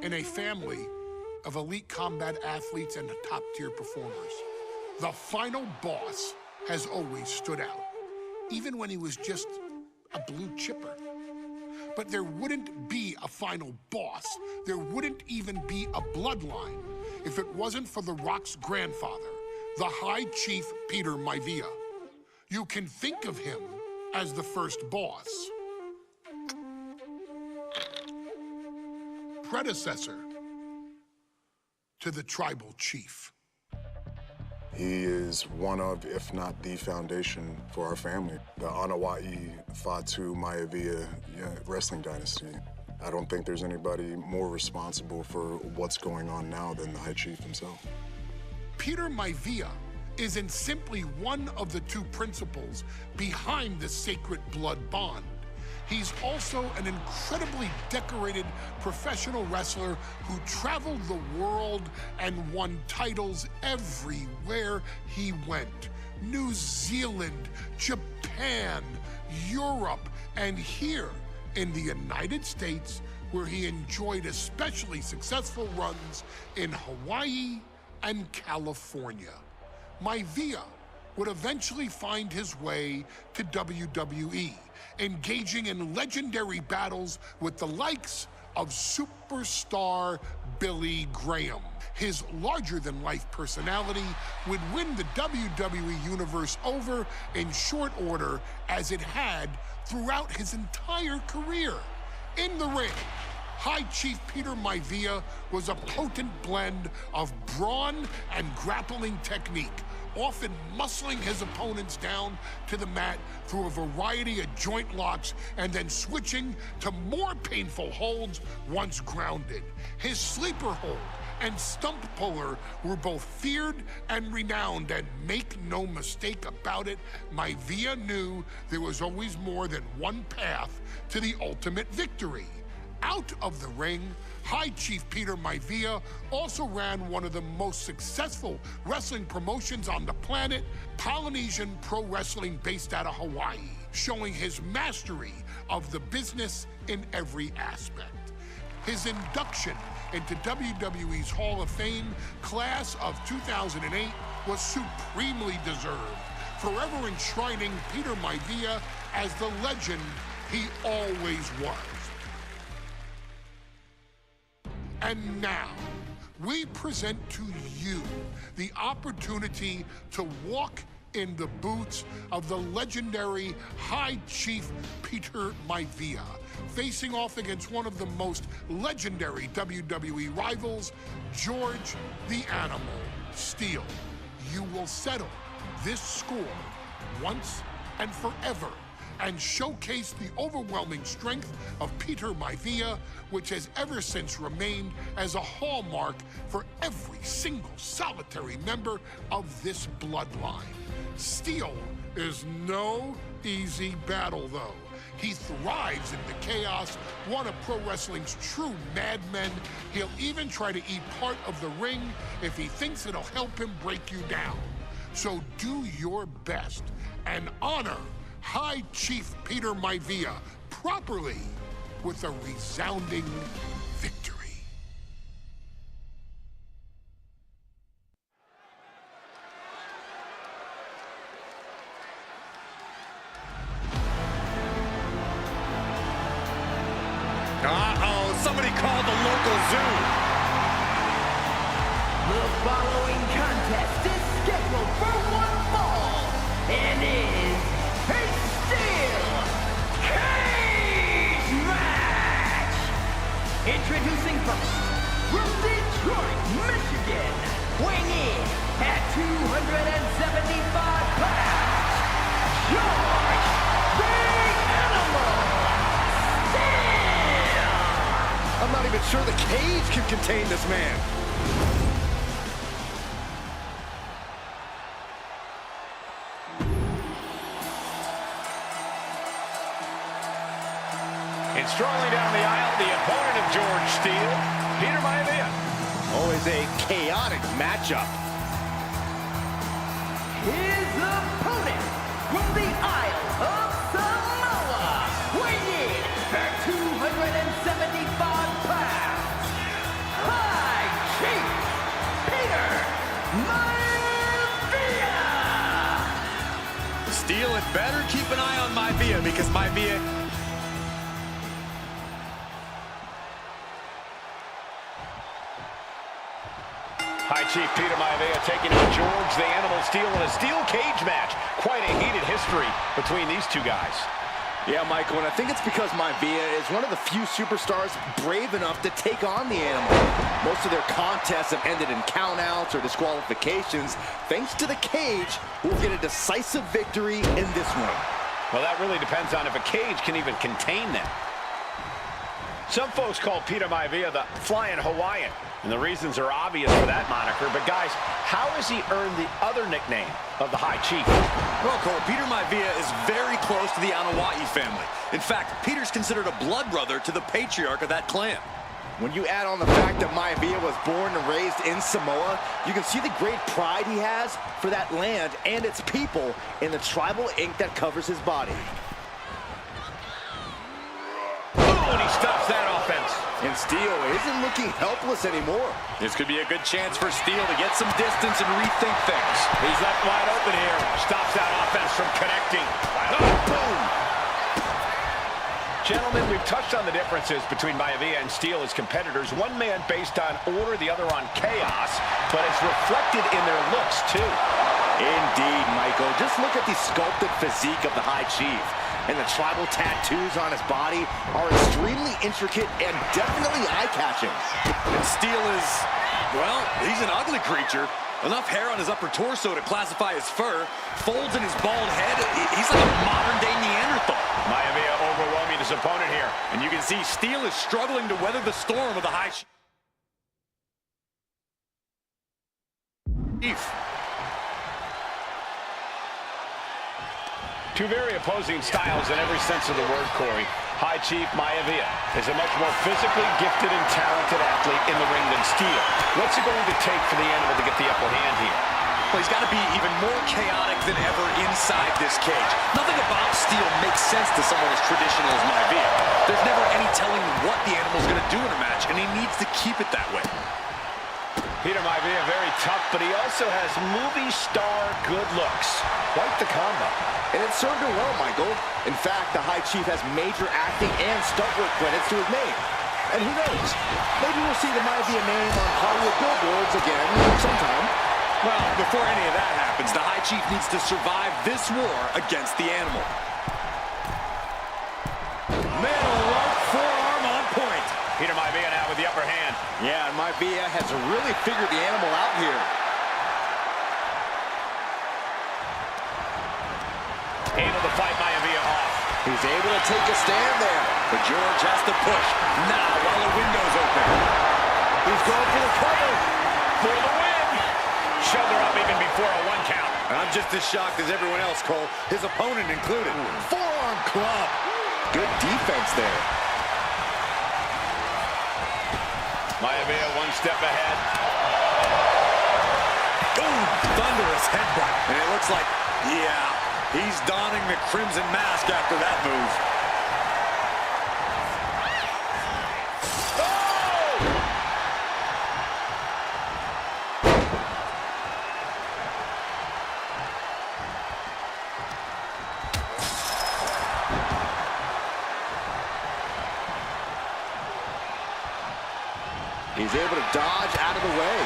in a family of elite combat athletes and top-tier performers. The final boss has always stood out, even when he was just a blue chipper. But there wouldn't be a final boss. There wouldn't even be a bloodline if it wasn't for The Rock's grandfather, the High Chief Peter Maivia. You can think of him as the first boss. Predecessor to the tribal chief. He is one of, if not the foundation for our family. The Anawa'i Fatu Maivia wrestling dynasty. I don't think there's anybody more responsible for what's going on now than the High Chief himself. Peter Maivia isn't simply one of the two principals behind the sacred blood bond. He's also an incredibly decorated professional wrestler who traveled the world and won titles everywhere he went. New Zealand, Japan, Europe, and here in the United States, where he enjoyed especially successful runs in Hawaii and California. Maivia would eventually find his way to WWE, engaging in legendary battles with the likes of superstar Billy Graham. His larger-than-life personality would win the WWE Universe over in short order, as it had throughout his entire career. In the ring, High Chief Peter Maivia was a potent blend of brawn and grappling technique, often muscling his opponents down to the mat through a variety of joint locks and then switching to more painful holds once grounded. His sleeper hold and stump puller were both feared and renowned, and make no mistake about it, Maivia knew there was always more than one path to the ultimate victory. Out of the ring, High Chief Peter Maivia also ran one of the most successful wrestling promotions on the planet, Polynesian Pro Wrestling, based out of Hawaii, showing his mastery of the business in every aspect. His induction into WWE's Hall of Fame class of 2008 was supremely deserved, forever enshrining Peter Maivia as the legend he always was. And now, we present to you the opportunity to walk in the boots of the legendary High Chief Peter Maivia, facing off against one of the most legendary WWE rivals, George the Animal Steele. You will settle this score once and forever, and showcase the overwhelming strength of Peter Maivia, which has ever since remained as a hallmark for every single solitary member of this bloodline. Steele is no easy battle, though. He thrives in the chaos, one of pro wrestling's true madmen. He'll even try to eat part of the ring if he thinks it'll help him break you down. So do your best and honor High Chief Peter Maivia properly with a resounding victory. Uh-oh, somebody called the local zoo. The following contest is scheduled for one fall and is a steel cage match. Introducing first, from Detroit, Michigan, weighing in at 275 pounds, George the Animal Steele. I'm not even sure the cage can contain this man. And strolling down the aisle, the opponent of George Steele, Peter Maivia. Always a chaotic matchup. His opponent from the Isle of Samoa, weighing in at 275 pounds, Maivia because Maivia... High Chief Peter Maivia taking on George the Animal Steel in a steel cage match. Quite a heated history between these two guys. Yeah, Michael, and I think it's because Maivia is one of the few superstars brave enough to take on the Animal. Most of their contests have ended in countouts or disqualifications. Thanks to the cage, we'll get a decisive victory in this one. Well, that really depends on if a cage can even contain them. Some folks call Peter Maivia the Flying Hawaiian, and the reasons are obvious for that moniker. But guys, how has he earned the other nickname of the High Chief? Well, Cole, Peter Maivia is very close to the Anawa'i family. In fact, Peter's considered a blood brother to the patriarch of that clan. When you add on the fact that Maivia was born and raised in Samoa, you can see the great pride he has for that land and its people in the tribal ink that covers his body. Oh, and he stops that offense. And Steel isn't looking helpless anymore. This could be a good chance for Steel to get some distance and rethink things. He's left wide open here. Stops that offense from connecting. Oh, boom! Gentlemen, we've touched on the differences between Maivia and Steel as competitors. One man based on order, the other on chaos, but it's reflected in their looks, too. Indeed, Michael. Just look at the sculpted physique of the High Chief. And the tribal tattoos on his body are extremely intricate and definitely eye-catching. And Steel is, well, he's an ugly creature. Enough hair on his upper torso to classify as fur. Folds in his bald head. He's like a modern-day Neanderthal. Maivia overwhelming his opponent here. And you can see Steel is struggling to weather the storm of the High Chief. Two very opposing styles in every sense of the word, Corey. High Chief Maivia is a much more physically gifted and talented athlete in the ring than Steel. What's it going to take for the Animal to get the upper hand here? Well, he's got to be even more chaotic than ever inside this cage. Nothing about Steel makes sense to someone as traditional as Maivia. There's never any telling what the Animal's going to do in a match, and he needs to keep it that way. Peter Maivia very tough, but he also has movie star good looks. Quite the combo. And it served him well, Michael. In fact, the High Chief has major acting and stunt work credits to his name. And who knows? Maybe we'll see the Maivia name on Hollywood billboards again sometime. Well, before any of that happens, the High Chief needs to survive this war against the Animal. Middle forearm on point. Peter Maivia now with the upper hand. Yeah, and Maivia has really figured the Animal out here. Able to fight Maivia off. He's able to take a stand there. But George has to push now while the window's open. He's going for the cover. For the win. Shoulder up even before a 1 count. And I'm just as shocked as everyone else, Cole, his opponent included. Forearm club. Good defense there. Maivia 1 step ahead. Boom! Thunderous headbutt. And it looks like, yeah, he's donning the crimson mask after that move. He's able to dodge out of the way.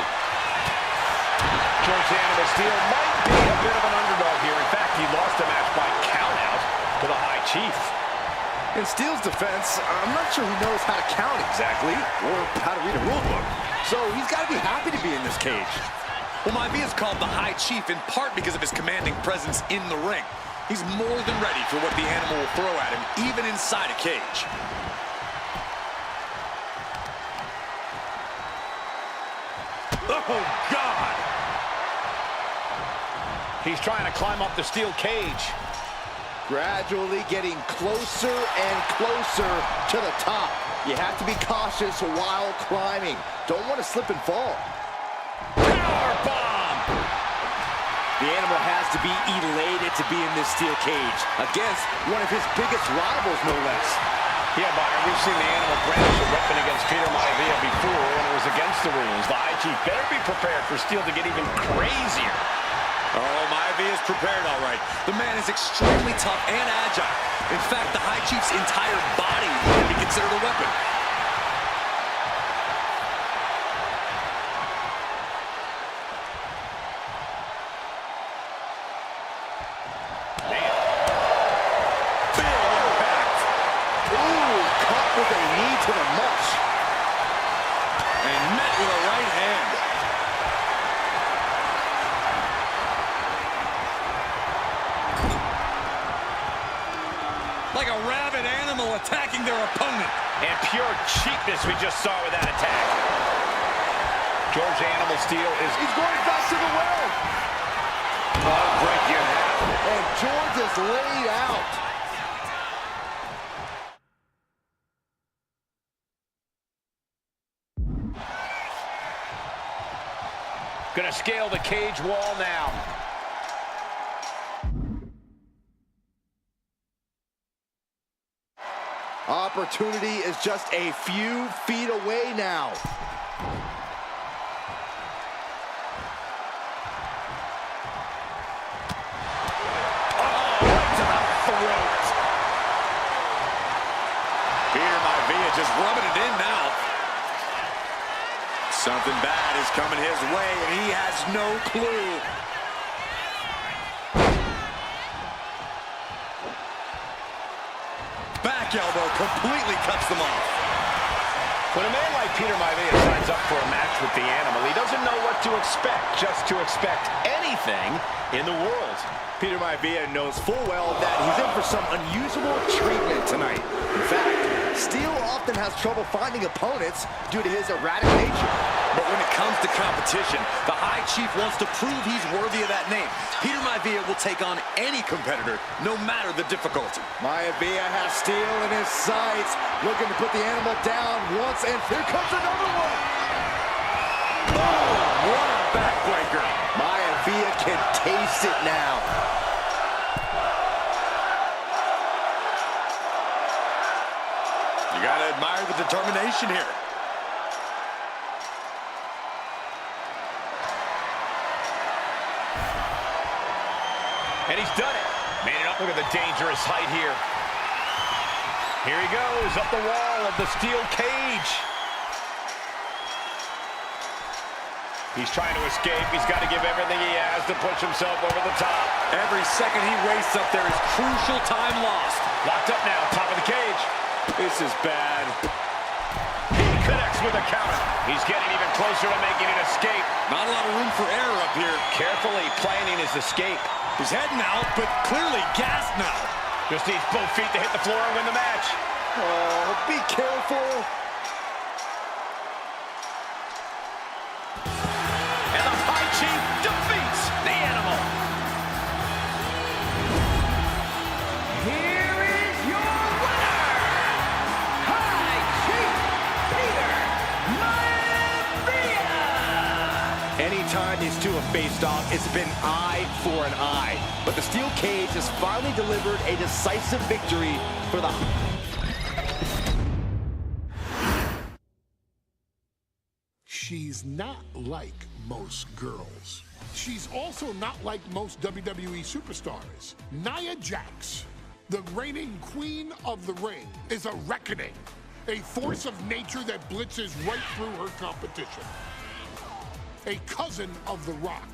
George the Animal Steel might be a bit of an underdog here. In fact, he lost the match by countout to the High Chief. In Steel's defense, I'm not sure he knows how to count exactly or how to read a rule book. So he's got to be happy to be in this cage. Well, Maivia is called the High Chief in part because of his commanding presence in the ring. He's more than ready for what the Animal will throw at him, even inside a cage. Oh, God! He's trying to climb up the steel cage. Gradually getting closer and closer to the top. You have to be cautious while climbing. Don't want to slip and fall. Power bomb! The Animal has to be elated to be in this steel cage against one of his biggest rivals, no less. Yeah, Byron, we've seen the Animal brandish a weapon against Peter Maivia before when it was against the rules. The High Chief better be prepared for Steel to get even crazier. Oh, Maivia is prepared all right. The man is extremely tough and agile. In fact, the High Chief's entire body can be considered a weapon. With a knee to the mush. And met with a right hand. Like a rabid animal attacking their opponent. And pure cheapness we just saw with that attack. George Animal Steel is... He's going back to the well. Oh, break you in half. And George is laid out. Gonna scale the cage wall now. Opportunity is just a few feet away now. Just rubbing it in now. Something bad is coming his way, and he has no clue. Back elbow completely cuts them off. When a man like Peter Maivia signs up for a match with the Animal, he doesn't know what to expect, just to expect anything in the world. Peter Maivia knows full well that he's in for some unusual treatment tonight. In fact, Steel often has trouble finding opponents due to his erratic nature. But when it comes to competition, the High Chief wants to prove he's worthy of that name. Peter Maivia will take on any competitor, no matter the difficulty. Maivia has Steel in his sights, looking to put the Animal down once, and here comes another one. Oh, what a backbreaker. Maivia can taste it now. You gotta admire the determination here. And he's done it. Made it up. Look at the dangerous height here. Here he goes, up the wall of the steel cage. He's trying to escape. He's got to give everything he has to push himself over the top. Every second he wastes up there is crucial time lost. Locked up now, top of the cage. This is bad. He connects with a counter. He's getting even closer to making an escape. Not a lot of room for error up here. Carefully planning his escape. He's heading out, but clearly gassed now. Just needs both feet to hit the floor and win the match. Oh, be careful. And the High Chief defeats the Animal. Here is your winner, High Chief Peter Maivia! Anytime these two have faced off, it's been eye for an eye. But the steel cage has finally delivered a decisive victory for the... She's not like most girls. She's also not like most WWE superstars. Nia Jax, the reigning queen of the ring, is a reckoning, a force of nature that blitzes right through her competition. A cousin of The Rock,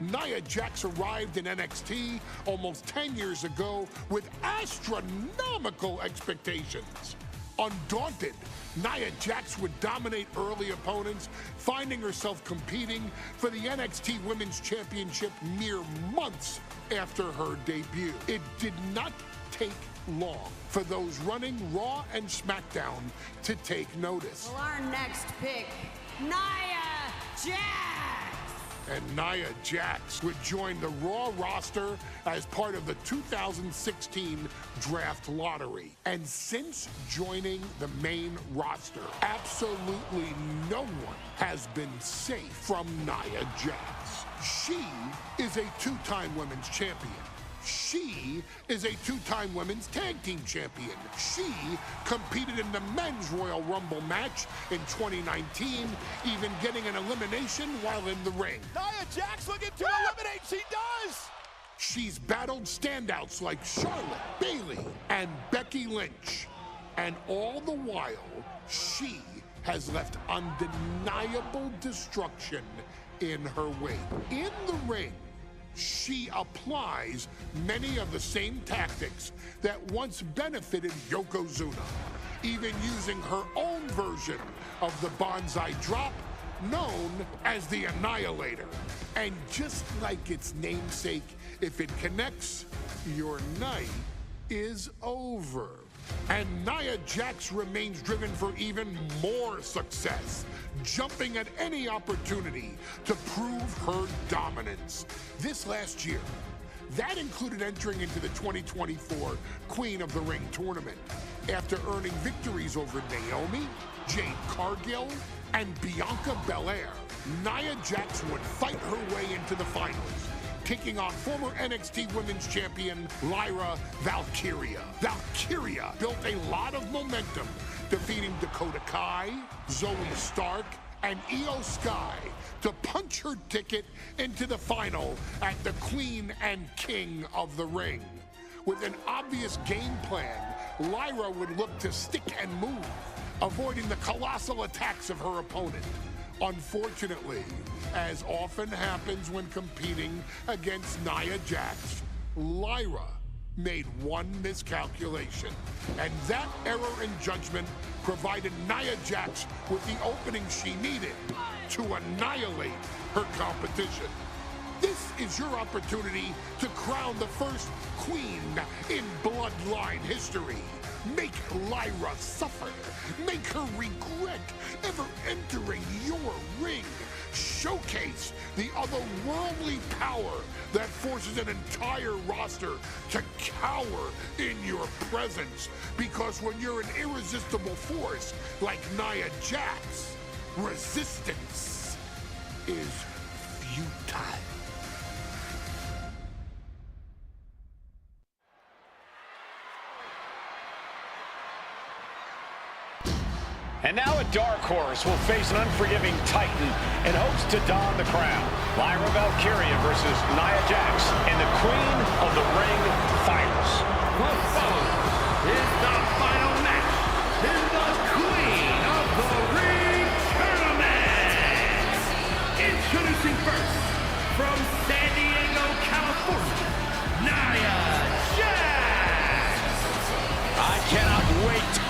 Nia Jax arrived in NXT almost 10 years ago with astronomical expectations. Undaunted, Nia Jax would dominate early opponents, finding herself competing for the NXT Women's Championship mere months after her debut. It did not take long for those running Raw and SmackDown to take notice. Well, our next pick, Nia Jax! And Nia Jax would join the Raw roster as part of the 2016 draft lottery. And since joining the main roster, absolutely no one has been safe from Nia Jax. She is a two-time women's champion. She is a two-time women's tag team champion. She competed in the men's Royal Rumble match in 2019, even getting an elimination while in the ring. Nia Jax looking to eliminate, she does! She's battled standouts like Charlotte, Bayley, and Becky Lynch. And all the while, she has left undeniable destruction in her wake. In the ring, she applies many of the same tactics that once benefited Yokozuna, even using her own version of the Banzai drop, known as the Annihilator. And just like its namesake, if it connects, your night is over. And Nia Jax remains driven for even more success, jumping at any opportunity to prove her dominance. This last year, that included entering into the 2024 Queen of the Ring tournament after earning victories over Naomi, Jade Cargill, and Bianca Belair. Nia Jax would fight her way into the finals, taking on former NXT Women's Champion Lyra Valkyria. Valkyria built a lot of momentum, defeating Dakota Kai, Zoe Stark, and Io Sky to punch her ticket into the final at the Queen and King of the Ring. With an obvious game plan, Lyra would look to stick and move, avoiding the colossal attacks of her opponent. Unfortunately, as often happens when competing against Nia Jax, Lyra made one miscalculation, and that error in judgment provided Nia Jax with the opening she needed to annihilate her competition. This is your opportunity to crown the first queen in Bloodline history. Make Lyra suffer. Make her regret ever entering your ring. Showcase the otherworldly power that forces an entire roster to cower in your presence. Because when you're an irresistible force like Nia Jax, resistance is futile. And now a dark horse will face an unforgiving titan in hopes to don the crown. Lyra Valkyria versus Nia Jax in the Queen of the Ring finals. What follows is the final match in the Queen of the Ring tournament. Introducing first, from San Diego, California, Nia Jax. I cannot wait.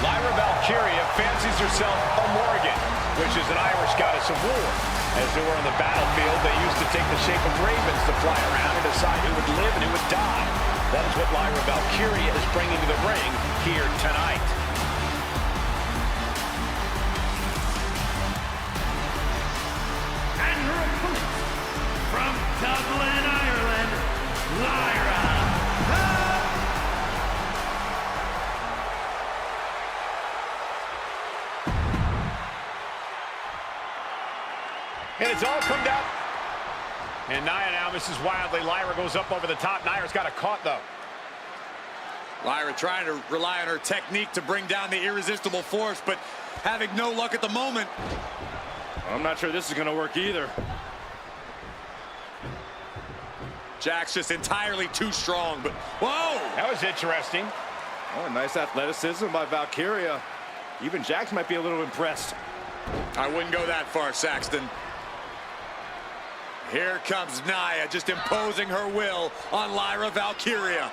Lyra Valkyria fancies herself a Morgan, which is an Irish goddess of war. As they were on the battlefield, they used to take the shape of ravens to fly around and decide who would live and who would die. That is what Lyra Valkyria is bringing to the ring here tonight. And her opponent, from Dublin, Ireland, Lyra. And it's all come down. And Nia now misses wildly. Lyra goes up over the top. Nia's got it caught, though. Lyra trying to rely on her technique to bring down the irresistible force, but having no luck at the moment. I'm not sure this is going to work either. Jax just entirely too strong, but whoa! That was interesting. Oh, nice athleticism by Valkyria. Even Jax might be a little impressed. I wouldn't go that far, Saxton. Here comes Nia, just imposing her will on Lyra Valkyria.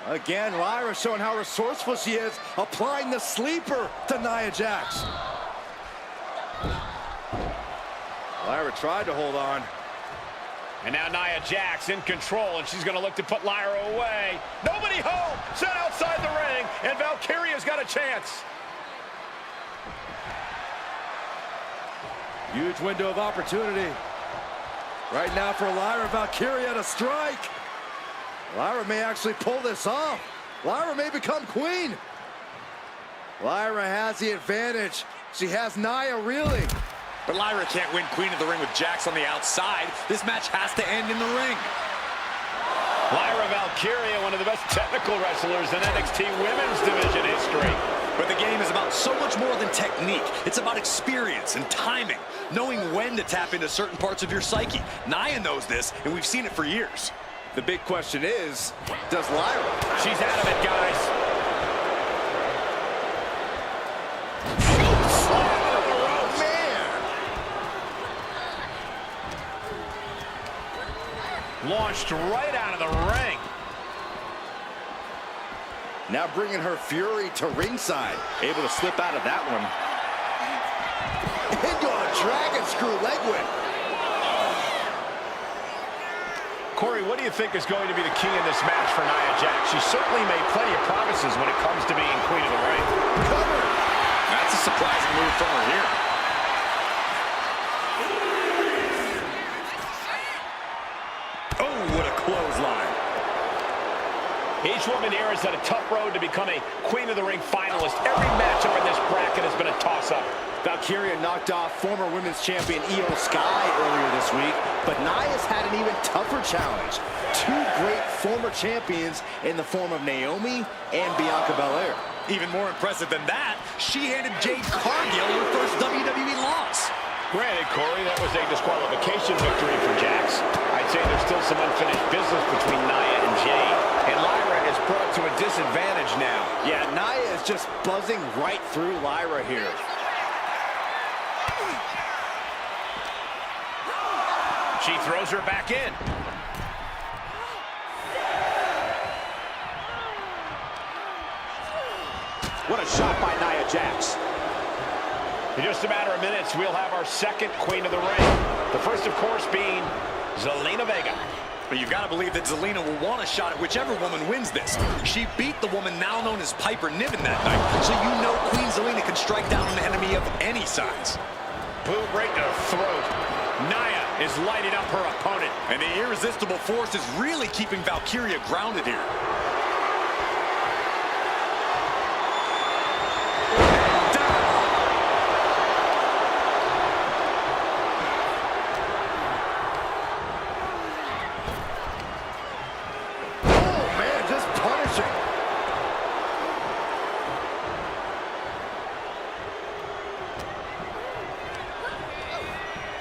Again, Lyra showing how resourceful she is, applying the sleeper to Nia Jax. Lyra tried to hold on. And now Nia Jax in control, and she's going to look to put Lyra away. Nobody home! Set outside the ring, and Valkyria's got a chance. Huge window of opportunity. Right now for Lyra Valkyria to strike. Lyra may actually pull this off. Lyra may become queen. Lyra has the advantage. She has Nia reeling. But Lyra can't win Queen of the Ring with Jax on the outside. This match has to end in the ring. Lyra Valkyria, one of the best technical wrestlers in NXT Women's Division history. But the game is about so much more than technique. It's about experience and timing, knowing when to tap into certain parts of your psyche. Nia knows this, and we've seen it for years. The big question is, does Lyra? She's out of it, guys. Oh, man! Launched right out of the ring. Now bringing her fury to ringside. Able to slip out of that one. Into a dragon screw leg whip. Corey, what do you think is going to be the key in this match for Nia Jax? She certainly made plenty of promises when it comes to being queen of the ring. Cover. That's a surprising move from her here. Oh, what a clothesline. Each woman here has had a tough road to become a Queen of the Ring finalist. Every matchup in this bracket has been a toss-up. Valkyria knocked off former women's champion Io Sky earlier this week, but Nia's had an even tougher challenge. Two great former champions in the form of Naomi and Bianca Belair. Even more impressive than that, she handed Jade Cargill her first WWE loss. Granted, Corey, that was a disqualification victory for Jax. I'd say there's still some unfinished business between Nia and Jade, and Lyra is brought to a disadvantage now. Yeah, Nia is just buzzing right through Lyra here. She throws her back in. What a shot by Nia Jax. In just a matter of minutes, we'll have our second Queen of the Ring. The first, of course, being Zelina Vega. But you've got to believe that Zelina will want a shot at whichever woman wins this. She beat the woman now known as Piper Niven that night, so you know Queen Zelina can strike down an enemy of any size. Boot right to the throat. Nia is lighting up her opponent. And the irresistible force is really keeping Valkyria grounded here.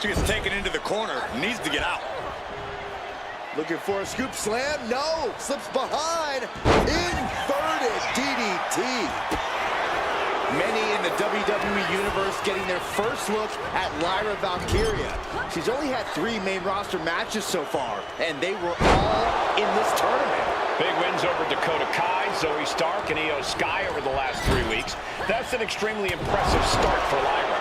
She gets taken into the corner, needs to get out. Looking for a scoop slam, no, slips behind, inverted DDT. Many in the WWE Universe getting their first look at Lyra Valkyria. She's only had 3 main roster matches so far, and they were all in this tournament. Big wins over Dakota Kai, Zoe Stark, and Io Sky over the last 3 weeks. That's an extremely impressive start for Lyra.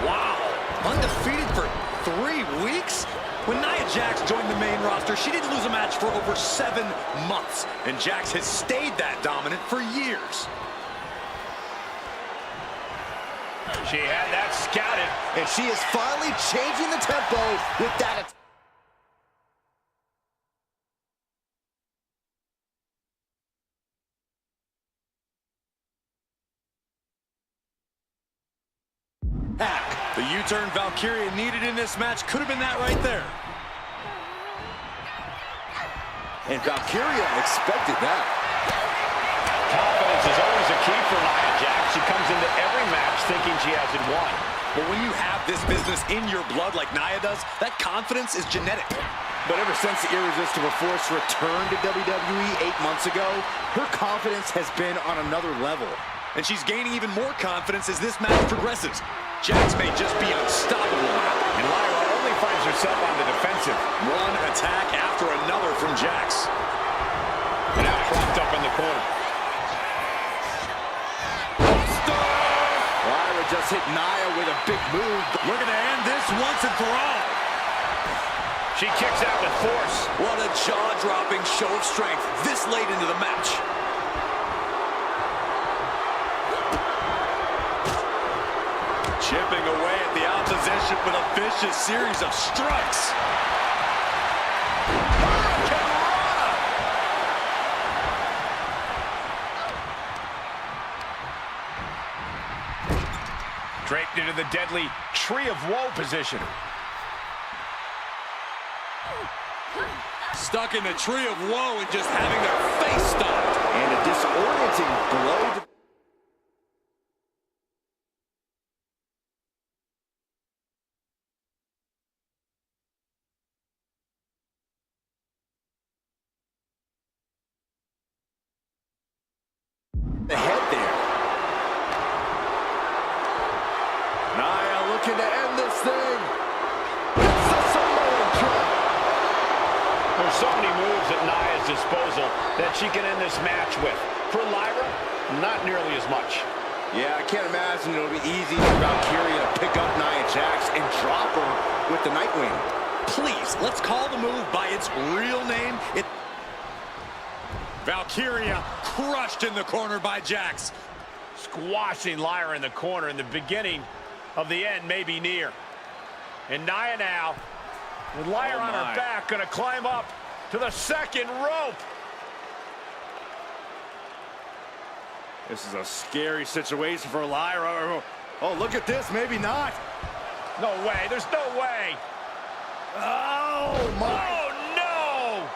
Wow, undefeated for 3 weeks? When Nia Jax joined the main roster, she didn't lose a match for over 7 months, and Jax has stayed that dominant for years. She had that scouted. And she is finally changing the tempo with that. The U-turn Valkyria needed in this match could have been that right there. And Valkyria expected that. Confidence is always a key for Nia Jax. She comes into every match thinking she hasn't won. But when you have this business in your blood like Nia does, that confidence is genetic. But ever since the Irresistible Force returned to WWE 8 months ago, her confidence has been on another level. And she's gaining even more confidence as this match progresses. Jax may just be unstoppable now. And Lyra only finds herself on the defensive. One attack after another from Jax. And now propped up in the corner. Lyra just hit Nia with a big move. Looking to end this once and for all. She kicks out with force. What a jaw-dropping show of strength this late into the match. Chipping away at the opposition with a vicious series of strikes. Draped into the deadly Tree of Woe position. Stuck in the tree of woe and just having their face stomped. And a disorienting blow. The head there. Nia looking to end this thing. It's the Samoan drop. There's so many moves at Nia's disposal that she can end this match with. For Lyra, not nearly as much. Yeah, I can't imagine it'll be easy for Valkyria to pick up Nia Jax and drop her with the Nightwing. Please, let's call the move by its real name. Valkyria crushed in the corner by Jax. Squashing Lyra in the corner, and the beginning of the end may be near. And Nia now, with Lyra on her back, gonna climb up to the second rope. This is a scary situation for Lyra. Oh, look at this. Maybe not. No way. There's no way. Oh, my. Oh, no.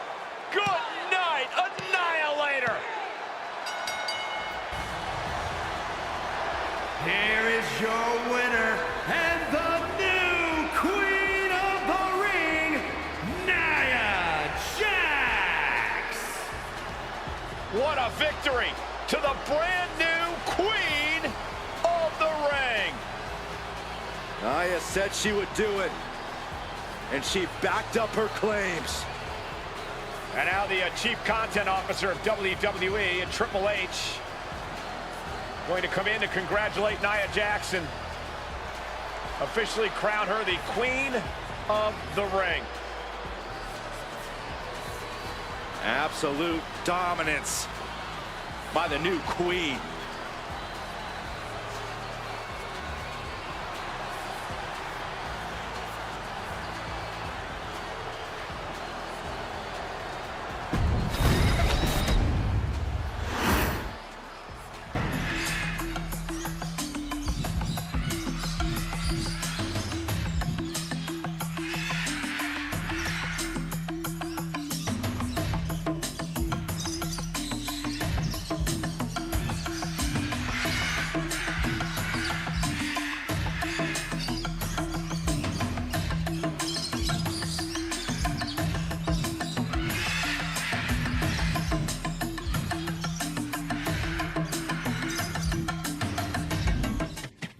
Good night, Annihilator. Here is your winner and the new Queen of the Ring, Nia Jax. What a victory to the brand new Queen of the Ring. Nia said she would do it, and she backed up her claims. And now the Chief Content Officer of WWE and Triple H going to come in to congratulate Nia Jax and officially crown her the Queen of the Ring. Absolute dominance by the new queen.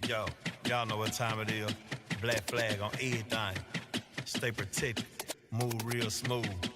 Yo, y'all know what time it is. Black flag on everything. Stay protected. Move real smooth.